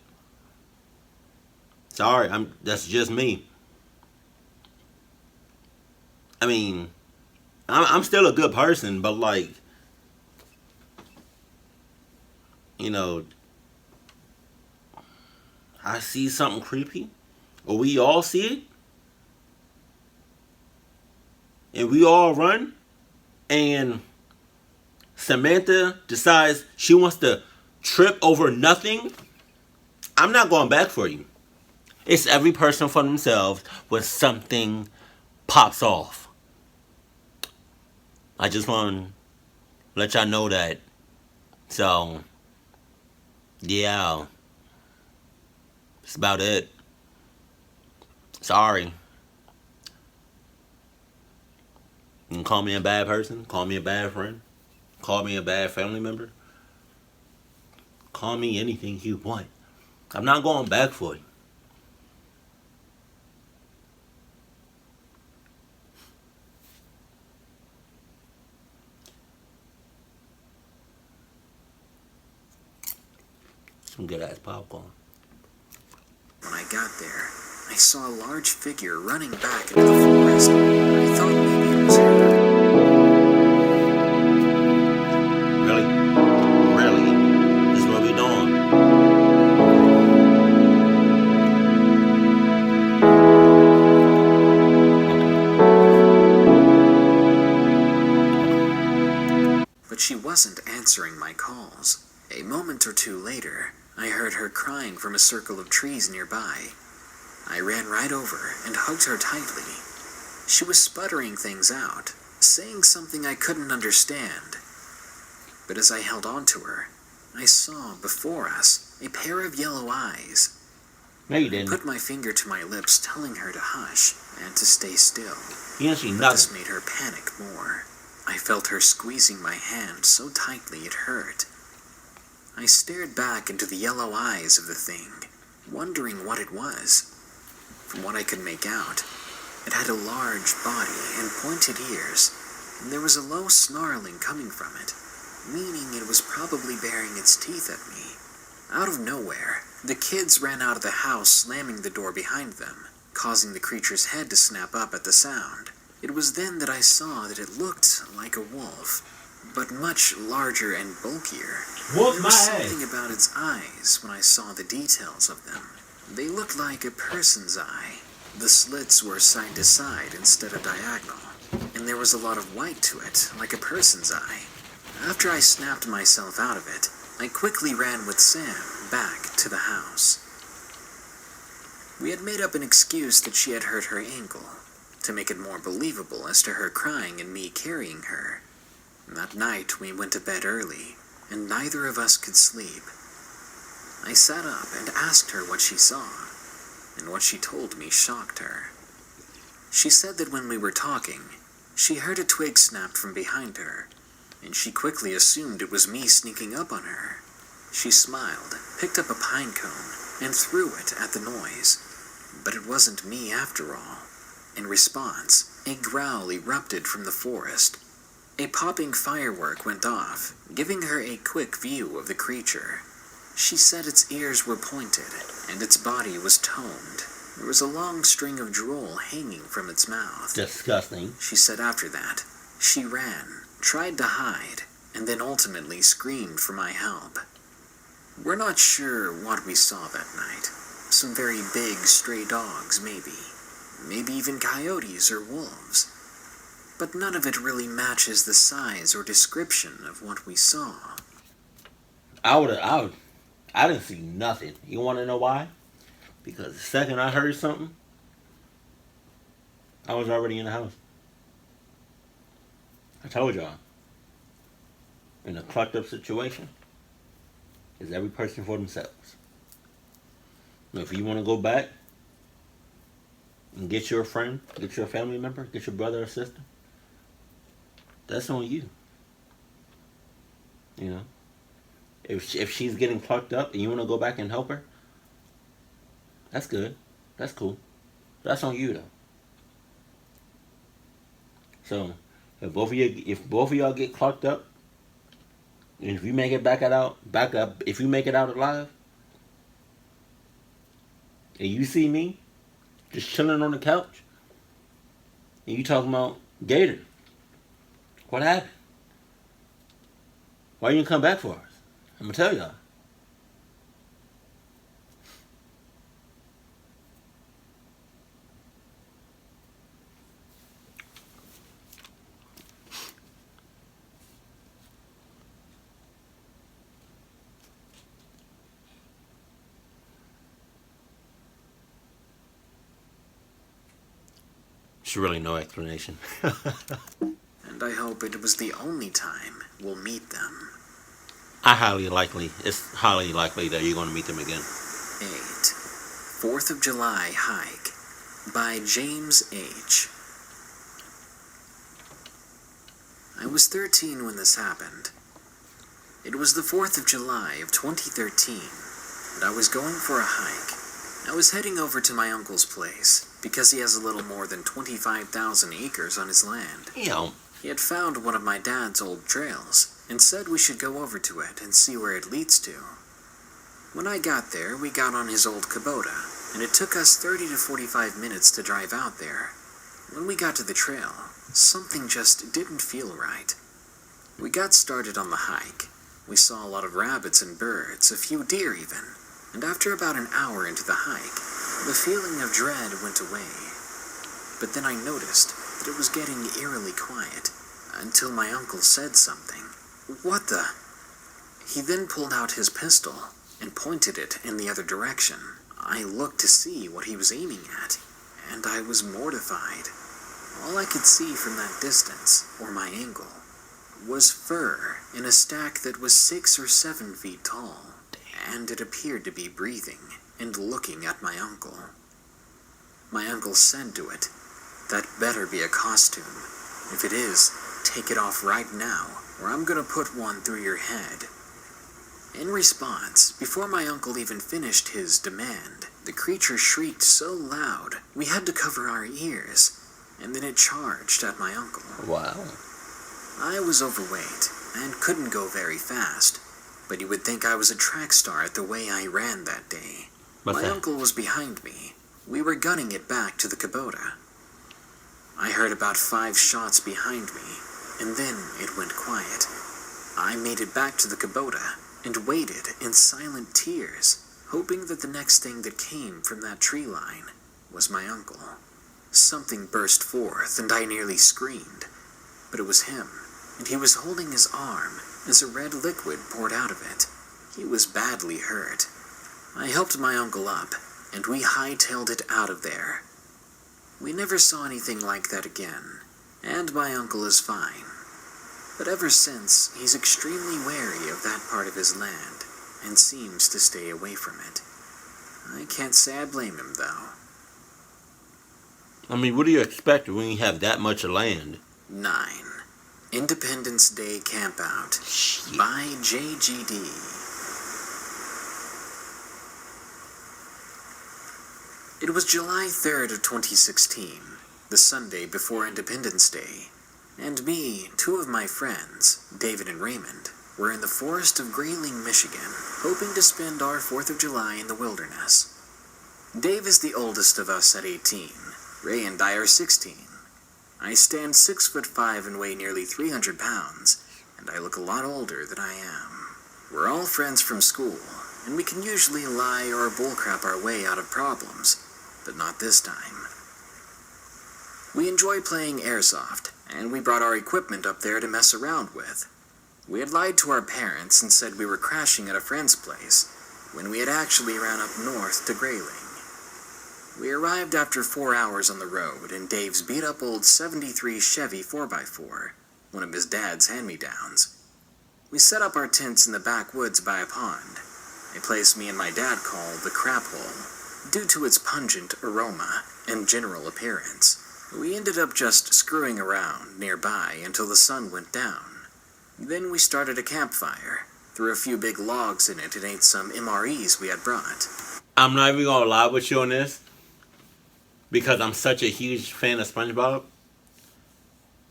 Sorry, that's just me. I mean, I'm still a good person, but like, you know, I see something creepy, or we all see it, and we all run, and Samantha decides she wants to trip over nothing, I'm not going back for you. It's every person for themselves when something pops off. I just want to let y'all know that. So, Yeah, that's about it. Sorry. You can call me a bad person, call me a bad friend, call me a bad family member, call me anything you want. I'm not going back for it. Some good ass popcorn. When I got there, I saw a large figure running back into the forest. I thought maybe it was her. Really? Really? This is what we doing? But she wasn't answering my calls. A moment or two later, I heard her crying from a circle of trees nearby. I ran right over and hugged her tightly. She was sputtering things out, saying something I couldn't understand. But as I held on to her, I saw before us a pair of yellow eyes. No, you I didn't. put my finger to my lips, telling her to hush and to stay still. You didn't see But this nothing. made her panic more. I felt her squeezing my hand so tightly it hurt. I stared back into the yellow eyes of the thing, wondering what it was. From what I could make out, it had a large body and pointed ears, and there was a low snarling coming from it, meaning it was probably baring its teeth at me. Out of nowhere, the kids ran out of the house, slamming the door behind them, causing the creature's head to snap up at the sound. It was then that I saw that it looked like a wolf, but much larger and bulkier. Wolf There my was ass. something about its eyes when I saw the details of them. They looked like a person's eye. The slits were side to side instead of diagonal, and there was a lot of white to it, like a person's eye. After I snapped myself out of it, I quickly ran with Sam back to the house. We had made up an excuse that she had hurt her ankle, to make it more believable as to her crying and me carrying her. That night we went to bed early, and neither of us could sleep. I sat up and asked her what she saw, and what she told me shocked her. She said that when we were talking, she heard a twig snapped from behind her, and she quickly assumed it was me sneaking up on her. She smiled, picked up a pine cone, and threw it at the noise. But it wasn't me after all. In response, a growl erupted from the forest. A popping firework went off, giving her a quick view of the creature. She said its ears were pointed, and its body was toned. There was a long string of drool hanging from its mouth. Disgusting. She said after that, she ran, tried to hide, and then ultimately screamed for my help. We're not sure what we saw that night. Some very big stray dogs, maybe. Maybe even coyotes or wolves. But none of it really matches the size or description of what we saw. I didn't see nothing. You want to know why? Because the second I heard something, I was already in the house. I told y'all. In a clucked up situation, is every person for themselves. If you want to go back and get your friend, get your family member, get your brother or sister, that's on you. You know? If she's getting plucked up and you want to go back and help her, that's good. That's cool. That's on you though. So if both of y'all get plucked up, and if you make it back up, if you make it out alive, and you see me just chilling on the couch, and you talking about Gator, what happened? Why you didn't come back for us? I'm gonna tell y'all. There's really no explanation. And I hope it was the only time we'll meet them. It's highly likely that you're going to meet them again. 8. 4th of July Hike by James H. I was 13 when this happened. It was the 4th of July of 2013, and I was going for a hike. I was heading over to my uncle's place, because he has a little more than 25,000 acres on his land. Yeah. He had found one of my dad's old trails, and said we should go over to it and see where it leads to. When I got there, we got on his old Kubota, and it took us 30 to 45 minutes to drive out there. When we got to the trail, something just didn't feel right. We got started on the hike. We saw a lot of rabbits and birds, a few deer even, and after about an hour into the hike, the feeling of dread went away. But then I noticed that it was getting eerily quiet, until my uncle said something. What the? He then pulled out his pistol and pointed it in the other direction. I looked to see what he was aiming at, and I was mortified. All I could see from that distance, or my angle, was fur in a stack that was 6 or 7 feet tall, and it appeared to be breathing and looking at my uncle. My uncle said to it, "That better be a costume. If it is, take it off right now, or I'm gonna put one through your head." In response, before my uncle even finished his demand, the creature shrieked so loud we had to cover our ears, and then it charged at my uncle. Wow. I was overweight and couldn't go very fast, but you would think I was a track star at the way I ran that day. My uncle was behind me. We were gunning it back to the Kubota. I heard about 5 shots behind me, and then it went quiet. I made it back to the Kubota and waited in silent tears, hoping that the next thing that came from that tree line was my uncle. Something burst forth, and I nearly screamed, but it was him, and he was holding his arm as a red liquid poured out of it. He was badly hurt. I helped my uncle up, and we hightailed it out of there. We never saw anything like that again, and my uncle is fine. But ever since, he's extremely wary of that part of his land, and seems to stay away from it. I can't say I blame him, though. I mean, what do you expect when you have that much land? 9. Independence Day Campout Shit. by JGD. It was July 3rd of 2016, the Sunday before Independence Day, and me, 2 of my friends, David and Raymond, were in the forest of Grayling, Michigan, hoping to spend our 4th of July in the wilderness. Dave is the oldest of us at 18. Ray and I are 16. I stand 6'5" and weigh nearly 300 pounds, and I look a lot older than I am. We're all friends from school, and we can usually lie or bullcrap our way out of problems, but not this time. We enjoy playing Airsoft, and we brought our equipment up there to mess around with. We had lied to our parents and said we were crashing at a friend's place, when we had actually ran up north to Grayling. We arrived after 4 hours on the road in Dave's beat-up old 73 Chevy 4x4, one of his dad's hand-me-downs. We set up our tents in the backwoods by a pond, a place me and my dad call the crap hole, due to its pungent aroma and general appearance. We ended up just screwing around nearby until the sun went down. Then we started a campfire, threw a few big logs in it, and ate some MREs we had brought. I'm not even gonna lie with you on this, because I'm such a huge fan of SpongeBob.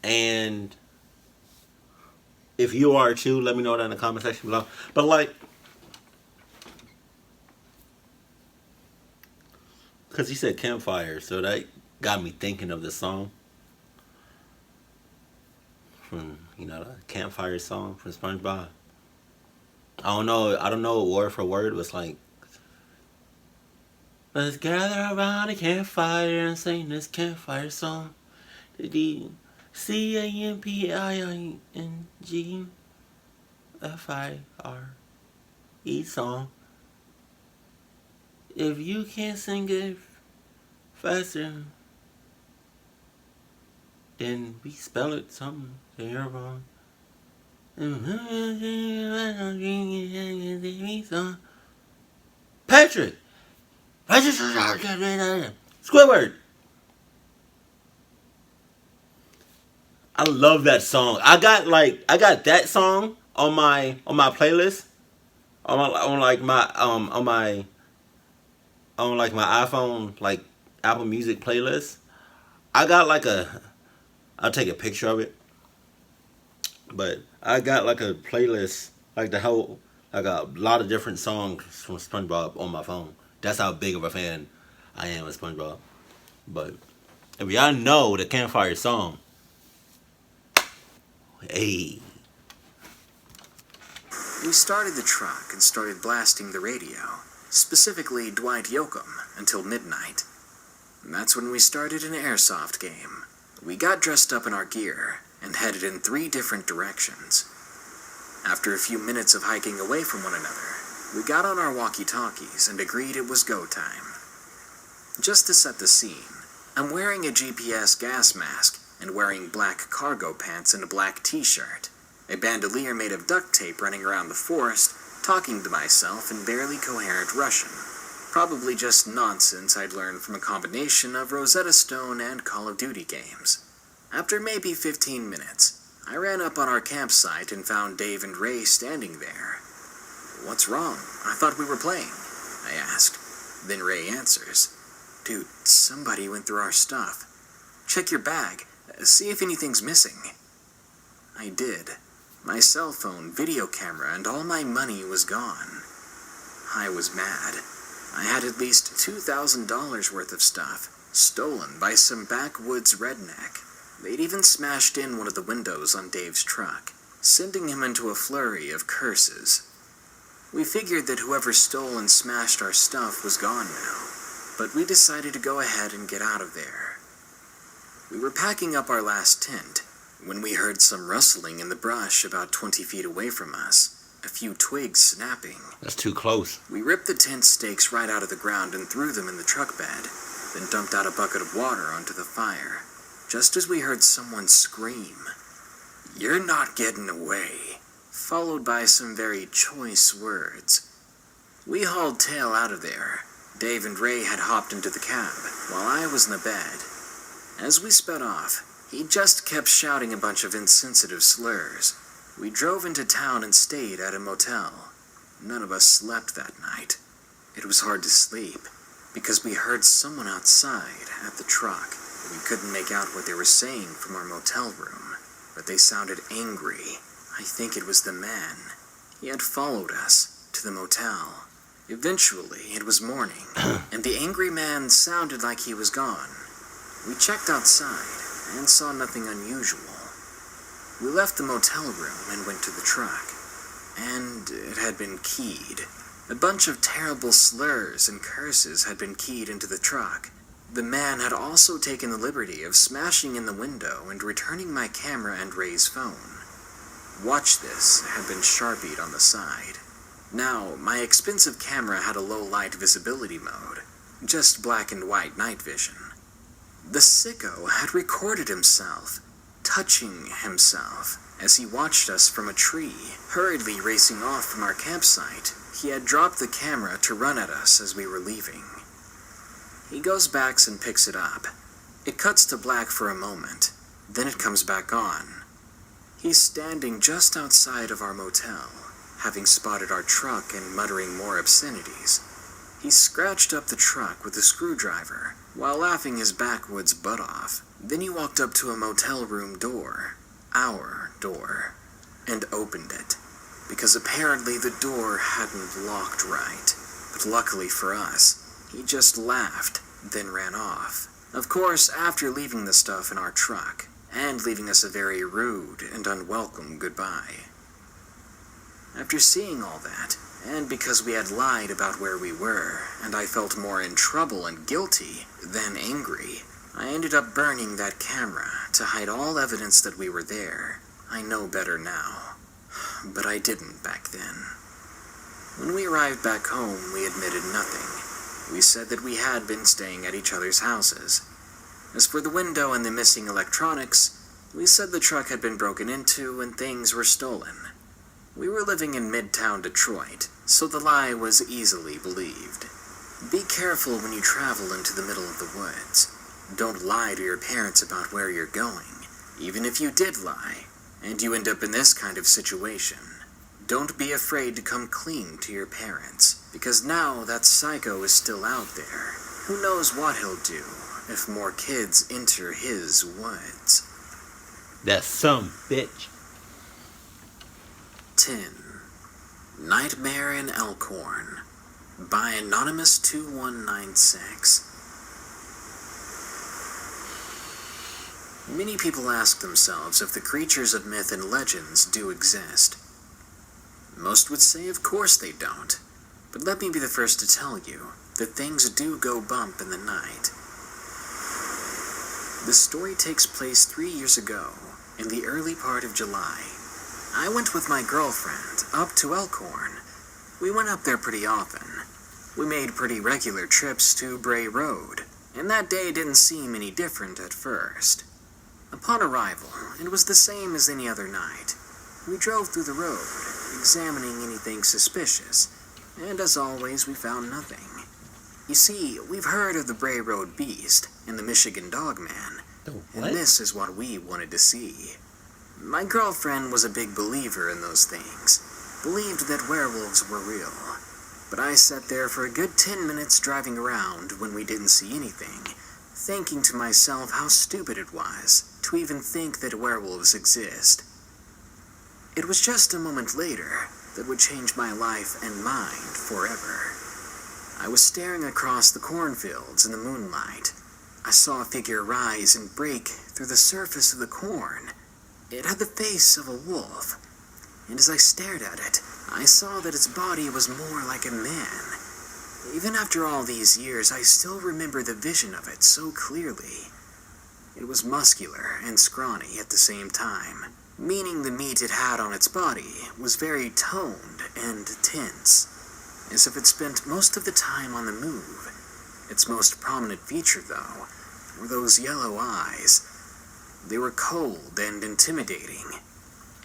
And if you are too, let me know that in the comment section below. But like, because he said campfire, so that got me thinking of the song from, the campfire song from SpongeBob. I don't know what word for word was like. Let's gather around a campfire and sing this campfire song. The CAMPINGFIRE song. If you can't sing it faster, then we spell it something. You're wrong. Patrick! Squidward! I love that song. I got that song on my playlist on like my on like my iPhone like Apple Music playlist. I got like a I'll take a picture of it, but I got like a playlist like the whole like a lot of different songs from SpongeBob on my phone. That's how big of a fan I am of SpongeBob. But if y'all know the campfire song, hey, We started the truck and started blasting the radio, specifically Dwight Yoakam, until midnight. And that's when we started an Airsoft game. We got dressed up in our gear and headed in 3 different directions. After a few minutes of hiking away from one another, we got on our walkie-talkies and agreed it was go time. Just to set the scene, I'm wearing a GPS gas mask and wearing black cargo pants and a black t-shirt, a bandolier made of duct tape running around the forest, talking to myself in barely coherent Russian. Probably just nonsense I'd learned from a combination of Rosetta Stone and Call of Duty games. After maybe 15 minutes, I ran up on our campsite and found Dave and Ray standing there. "What's wrong? I thought we were playing," I asked. Then Ray answers, "Dude, somebody went through our stuff. Check your bag. See if anything's missing." I did. My cell phone, video camera, and all my money was gone. I was mad. I had at least $2,000 worth of stuff, stolen by some backwoods redneck. They'd even smashed in one of the windows on Dave's truck, sending him into a flurry of curses. We figured that whoever stole and smashed our stuff was gone now, but we decided to go ahead and get out of there. We were packing up our last tent when we heard some rustling in the brush about 20 feet away from us, a few twigs snapping. that's too close. We ripped the tent stakes right out of the ground and threw them in the truck bed, then dumped out a bucket of water onto the fire, just as we heard someone scream, "You're not getting away," followed by some very choice words. We hauled tail out of there. Dave and Ray had hopped into the cab, while I was in the bed. As we sped off, he just kept shouting a bunch of insensitive slurs. We drove into town and stayed at a motel. None of us slept that night. It was hard to sleep, because we heard someone outside at the truck. We couldn't make out what they were saying from our motel room, but they sounded angry. I think it was the man. He had followed us to the motel. Eventually, it was morning, and the angry man sounded like he was gone. We checked outside and saw nothing unusual. We left the motel room and went to the truck, and it had been keyed. A bunch of terrible slurs and curses had been keyed into the truck. The man had also taken the liberty of smashing in the window and returning my camera and Ray's phone. "Watch this" had been sharpied on the side. Now, my expensive camera had a low-light visibility mode, just black and white night vision. The sicko had recorded himself, touching himself, as he watched us from a tree, hurriedly racing off from our campsite. He had dropped the camera to run at us as we were leaving. He goes back and picks it up. It cuts to black for a moment, then it comes back on. He's standing just outside of our motel, having spotted our truck and muttering more obscenities. He scratched up the truck with a screwdriver while laughing his backwoods butt off. Then he walked up to a motel room door, our door, and opened it, because apparently the door hadn't locked right. But luckily for us, he just laughed, then ran off. Of course, after leaving the stuff in our truck, and leaving us a very rude and unwelcome goodbye. After seeing all that, and because we had lied about where we were, and I felt more in trouble and guilty than angry, I ended up burning that camera to hide all evidence that we were there. I know better now, but I didn't back then. When we arrived back home, we admitted nothing. We said that we had been staying at each other's houses. As for the window and the missing electronics, We said the truck had been broken into and things were stolen. We were living in Midtown Detroit, so the lie was easily believed. Be careful when you travel into the middle of the woods. Don't lie to your parents about where you're going, even if you did lie, and you end up in this kind of situation. Don't be afraid to come clean to your parents, because now that psycho is still out there. Who knows what he'll do if more kids enter his woods. That some bitch. 10. Nightmare in Elkhorn by Anonymous 2196. Many people ask themselves if the creatures of myth and legends do exist. Most would say of course they don't, but let me be the first to tell you that things do go bump in the night. The story takes place 3 years ago, in the early part of July. I went with my girlfriend up to Elkhorn. We went up there pretty often. We made pretty regular trips to Bray Road, and that day didn't seem any different at first. Upon arrival, it was the same as any other night. We drove through the road, examining anything suspicious, and as always, we found nothing. You see, we've heard of the Bray Road Beast and the Michigan Dogman, and this is what we wanted to see. My girlfriend was a big believer in those things, believed that werewolves were real, but I sat there for a good 10 minutes driving around when we didn't see anything, thinking to myself how stupid it was to even think that werewolves exist. It was just a moment later that would change my life and mind forever. I was staring across the cornfields in the moonlight. I saw a figure rise and break through the surface of the corn. It had the face of a wolf, and as I stared at it, I saw that its body was more like a man. Even after all these years, I still remember the vision of it so clearly. It was muscular and scrawny at the same time, meaning the meat it had on its body was very toned and tense, as if it spent most of the time on the move. Its most prominent feature, though, were those yellow eyes. They were cold and intimidating,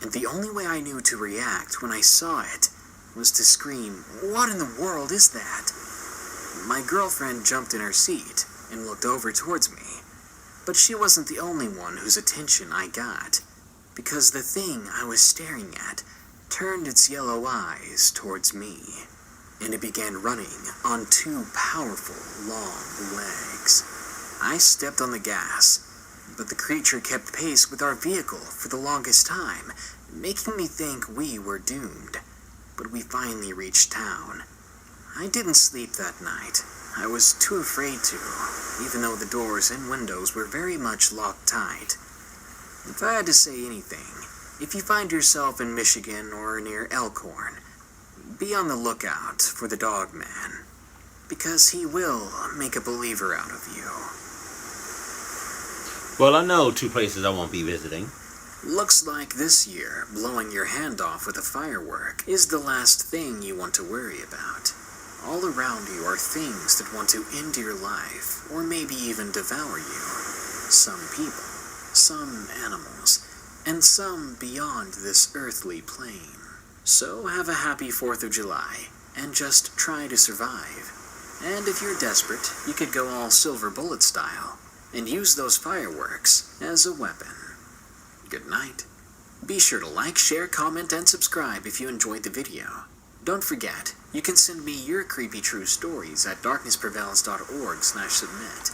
and the only way I knew to react when I saw it was to scream, "What in the world is that?" My girlfriend jumped in her seat and looked over towards me, but she wasn't the only one whose attention I got, because the thing I was staring at turned its yellow eyes towards me, and it began running on 2 powerful, long legs. I stepped on the gas, but the creature kept pace with our vehicle for the longest time, making me think we were doomed. But we finally reached town. I didn't sleep that night. I was too afraid to, even though the doors and windows were very much locked tight. If I had to say anything, if you find yourself in Michigan or near Elkhorn, be on the lookout for the Dogman, because he will make a believer out of you. Well, I know 2 places I won't be visiting. Looks like this year, blowing your hand off with a firework is the last thing you want to worry about. All around you are things that want to end your life, or maybe even devour you. Some people, some animals, and some beyond this earthly plane. So have a happy 4th of July, and just try to survive. And if you're desperate, you could go all silver bullet style, and use those fireworks as a weapon. Good night. Be sure to like, share, comment, and subscribe if you enjoyed the video. Don't forget, you can send me your creepy true stories at darknessprevails.org/submit.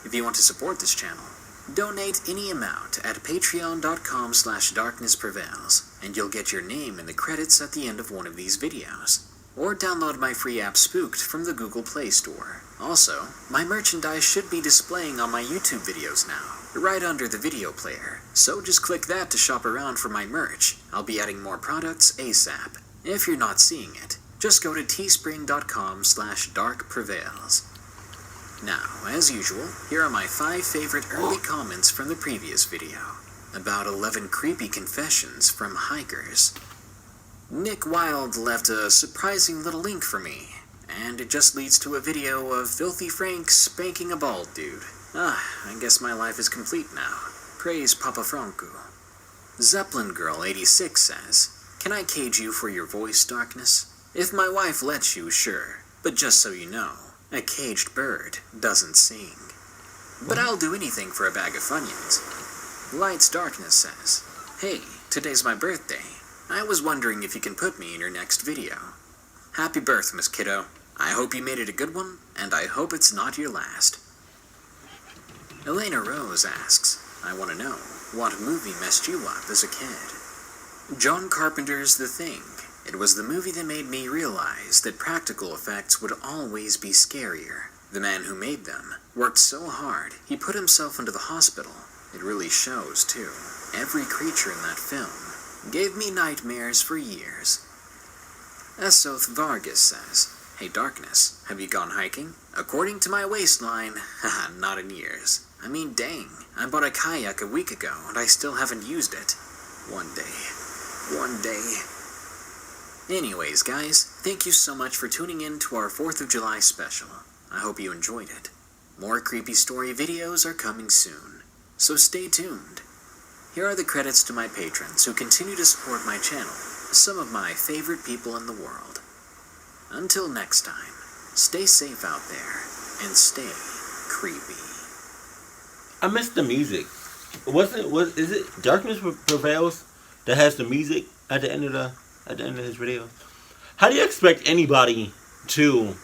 If you want to support this channel, donate any amount at patreon.com/darknessprevails, and you'll get your name in the credits at the end of one of these videos. Or download my free app Spooked from the Google Play Store. Also, my merchandise should be displaying on my YouTube videos now, right under the video player, so just click that to shop around for my merch. I'll be adding more products ASAP. If you're not seeing it, just go to teespring.com/darkprevails. Now, as usual, here are my 5 favorite early comments from the previous video. About 11 creepy confessions from hikers. Nick Wilde left a surprising little link for me, and it just leads to a video of Filthy Frank spanking a bald dude. I guess my life is complete now. Praise Papa Franco. Zeppelin Girl 86 says, "Can I cage you for your voice, Darkness? If my wife lets you, sure. But just so you know, a caged bird doesn't sing. But I'll do anything for a bag of Funyuns." Lights Darkness says, "Hey, today's my birthday. I was wondering if you can put me in your next video. Happy birth, Miss Kiddo. I hope you made it a good one, and I hope it's not your last." Elena Rose asks, "I want to know, what movie messed you up as a kid?" John Carpenter's The Thing. It was the movie that made me realize that practical effects would always be scarier. The man who made them worked so hard, he put himself into the hospital. It really shows, too. Every creature in that film gave me nightmares for years. Esoth Vargas says, "Hey Darkness, have you gone hiking? According to my waistline, haha, not in years. I mean, dang, I bought a kayak a week ago and I still haven't used it. One day. Anyways, guys, thank you so much for tuning in to our 4th of July special. I hope you enjoyed it. More creepy story videos are coming soon, so stay tuned. Here are the credits to my patrons who continue to support my channel, some of my favorite people in the world. Until next time, stay safe out there, and stay creepy." I missed the music. Is it Darkness Prevails that has the music at the end of his video? How do you expect anybody to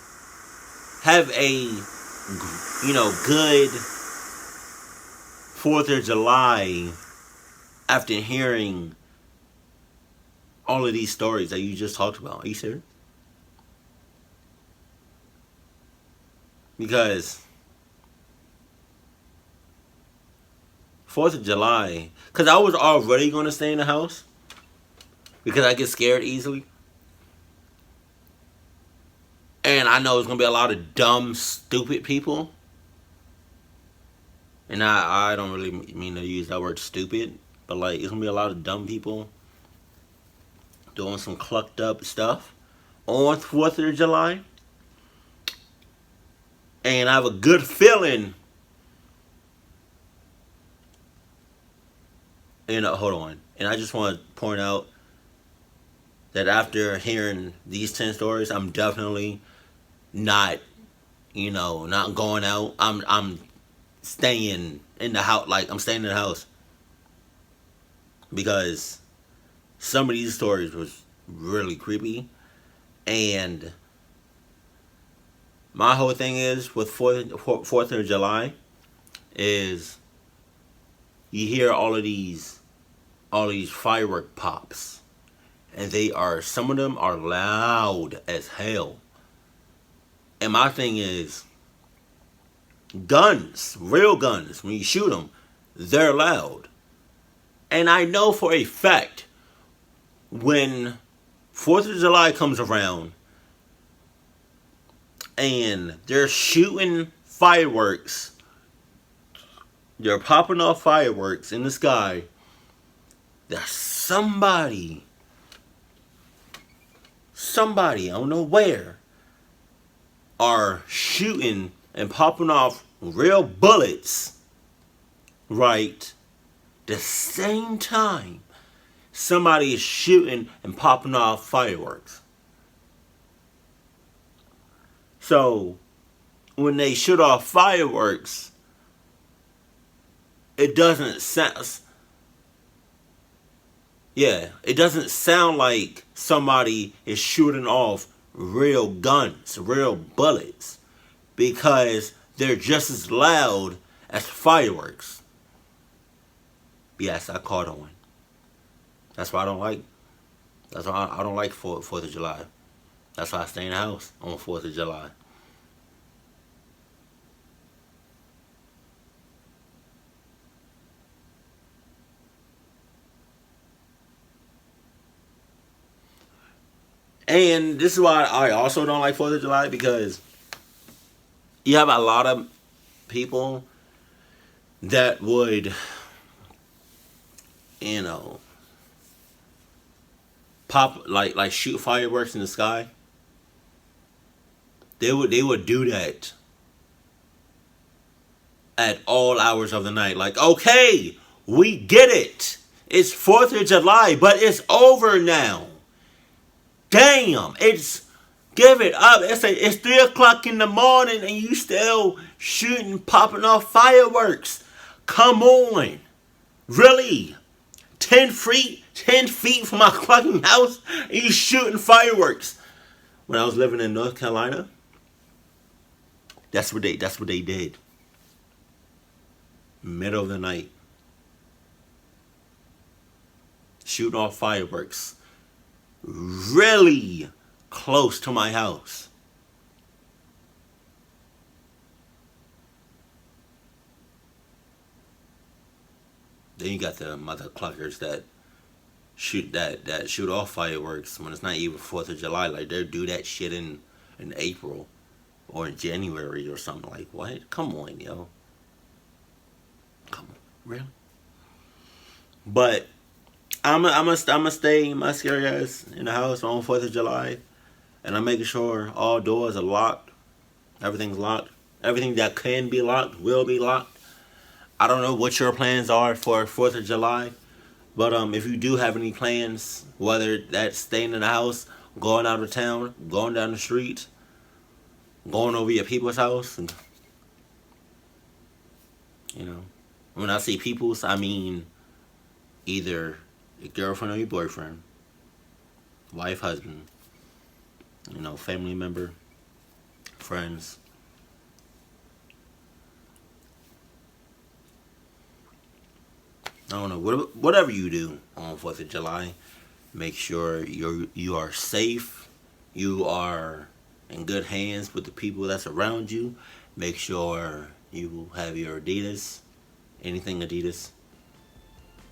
have a good 4th of July after hearing all of these stories that you just talked about? Are you serious? Because 4th of July, because I was already going to stay in the house because I get scared easily. And I know it's going to be a lot of dumb, stupid people. And I don't really mean to use that word stupid, but like it's going to be a lot of dumb people doing some clucked up stuff on 4th of July. And I have a good feeling. Hold on. And I just want to point out that after hearing these 10 stories, I'm definitely not going out. I'm staying in the house. Like, I'm staying in the house. Because some of these stories was really creepy. And my whole thing is with 4th of July is you hear all of these firework pops, and some of them are loud as hell. And my thing is, guns, real guns, when you shoot them, they're loud. And I know for a fact, when 4th of July comes around, and they're shooting fireworks, they're popping off fireworks in the sky, there's somebody, I don't know where, are shooting and popping off real bullets, right? The same time somebody is shooting and popping off fireworks. So, when they shoot off fireworks, it doesn't sound like somebody is shooting off real guns, real bullets, because they're just as loud as fireworks. Yes, I caught on. That's why I don't like 4th of July. That's why I stay in the house on 4th of July. And this is why I also don't like 4th of July, because you have a lot of people that would, pop, like shoot fireworks in the sky. They would do that at all hours of the night. Like, okay, We get it. It's 4th of July, but it's over now. Damn, give it up. It's 3 o'clock in the morning and you still shooting, popping off fireworks. Come on. Really? 10 feet from my fucking house and you shooting fireworks. When I was living in North Carolina, that's what they did. Middle of the night. Shooting off fireworks. Really close to my house. Then you got the mother cluckers that shoot off fireworks when it's not even 4th of July. Like they do that shit in April or in January or something. Like what? Come on, yo. Come on, really? But I'm stay my scary ass in the house on 4th of July, and I'm making sure all doors are locked. Everything's locked. Everything that can be locked will be locked. I don't know what your plans are for 4th of July, but if you do have any plans, whether that's staying in the house, going out of town, going down the street, going over your people's house, and when I say people's, I mean either your girlfriend or your boyfriend, wife, husband, family member, friends. I don't know, whatever you do on 4th of July, make sure you are safe, you are in good hands with the people that's around you. Make sure you have your Adidas, anything Adidas,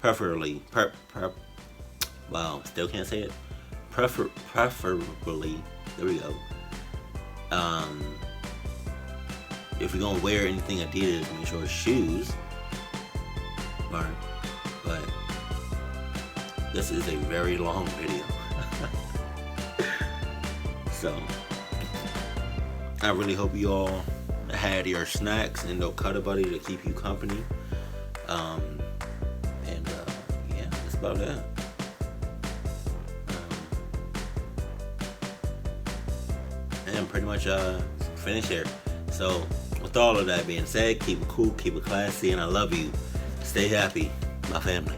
preferably, still can't say it, preferably, there we go. If you're gonna wear anything Adidas, make sure it's shoes, right? But this is a very long video. So I really hope you all had your snacks and no cuddle buddy to keep you company. Yeah, that's about it. And pretty much finished here. So with all of that being said, keep it cool, keep it classy, and I love you. Stay happy, my family.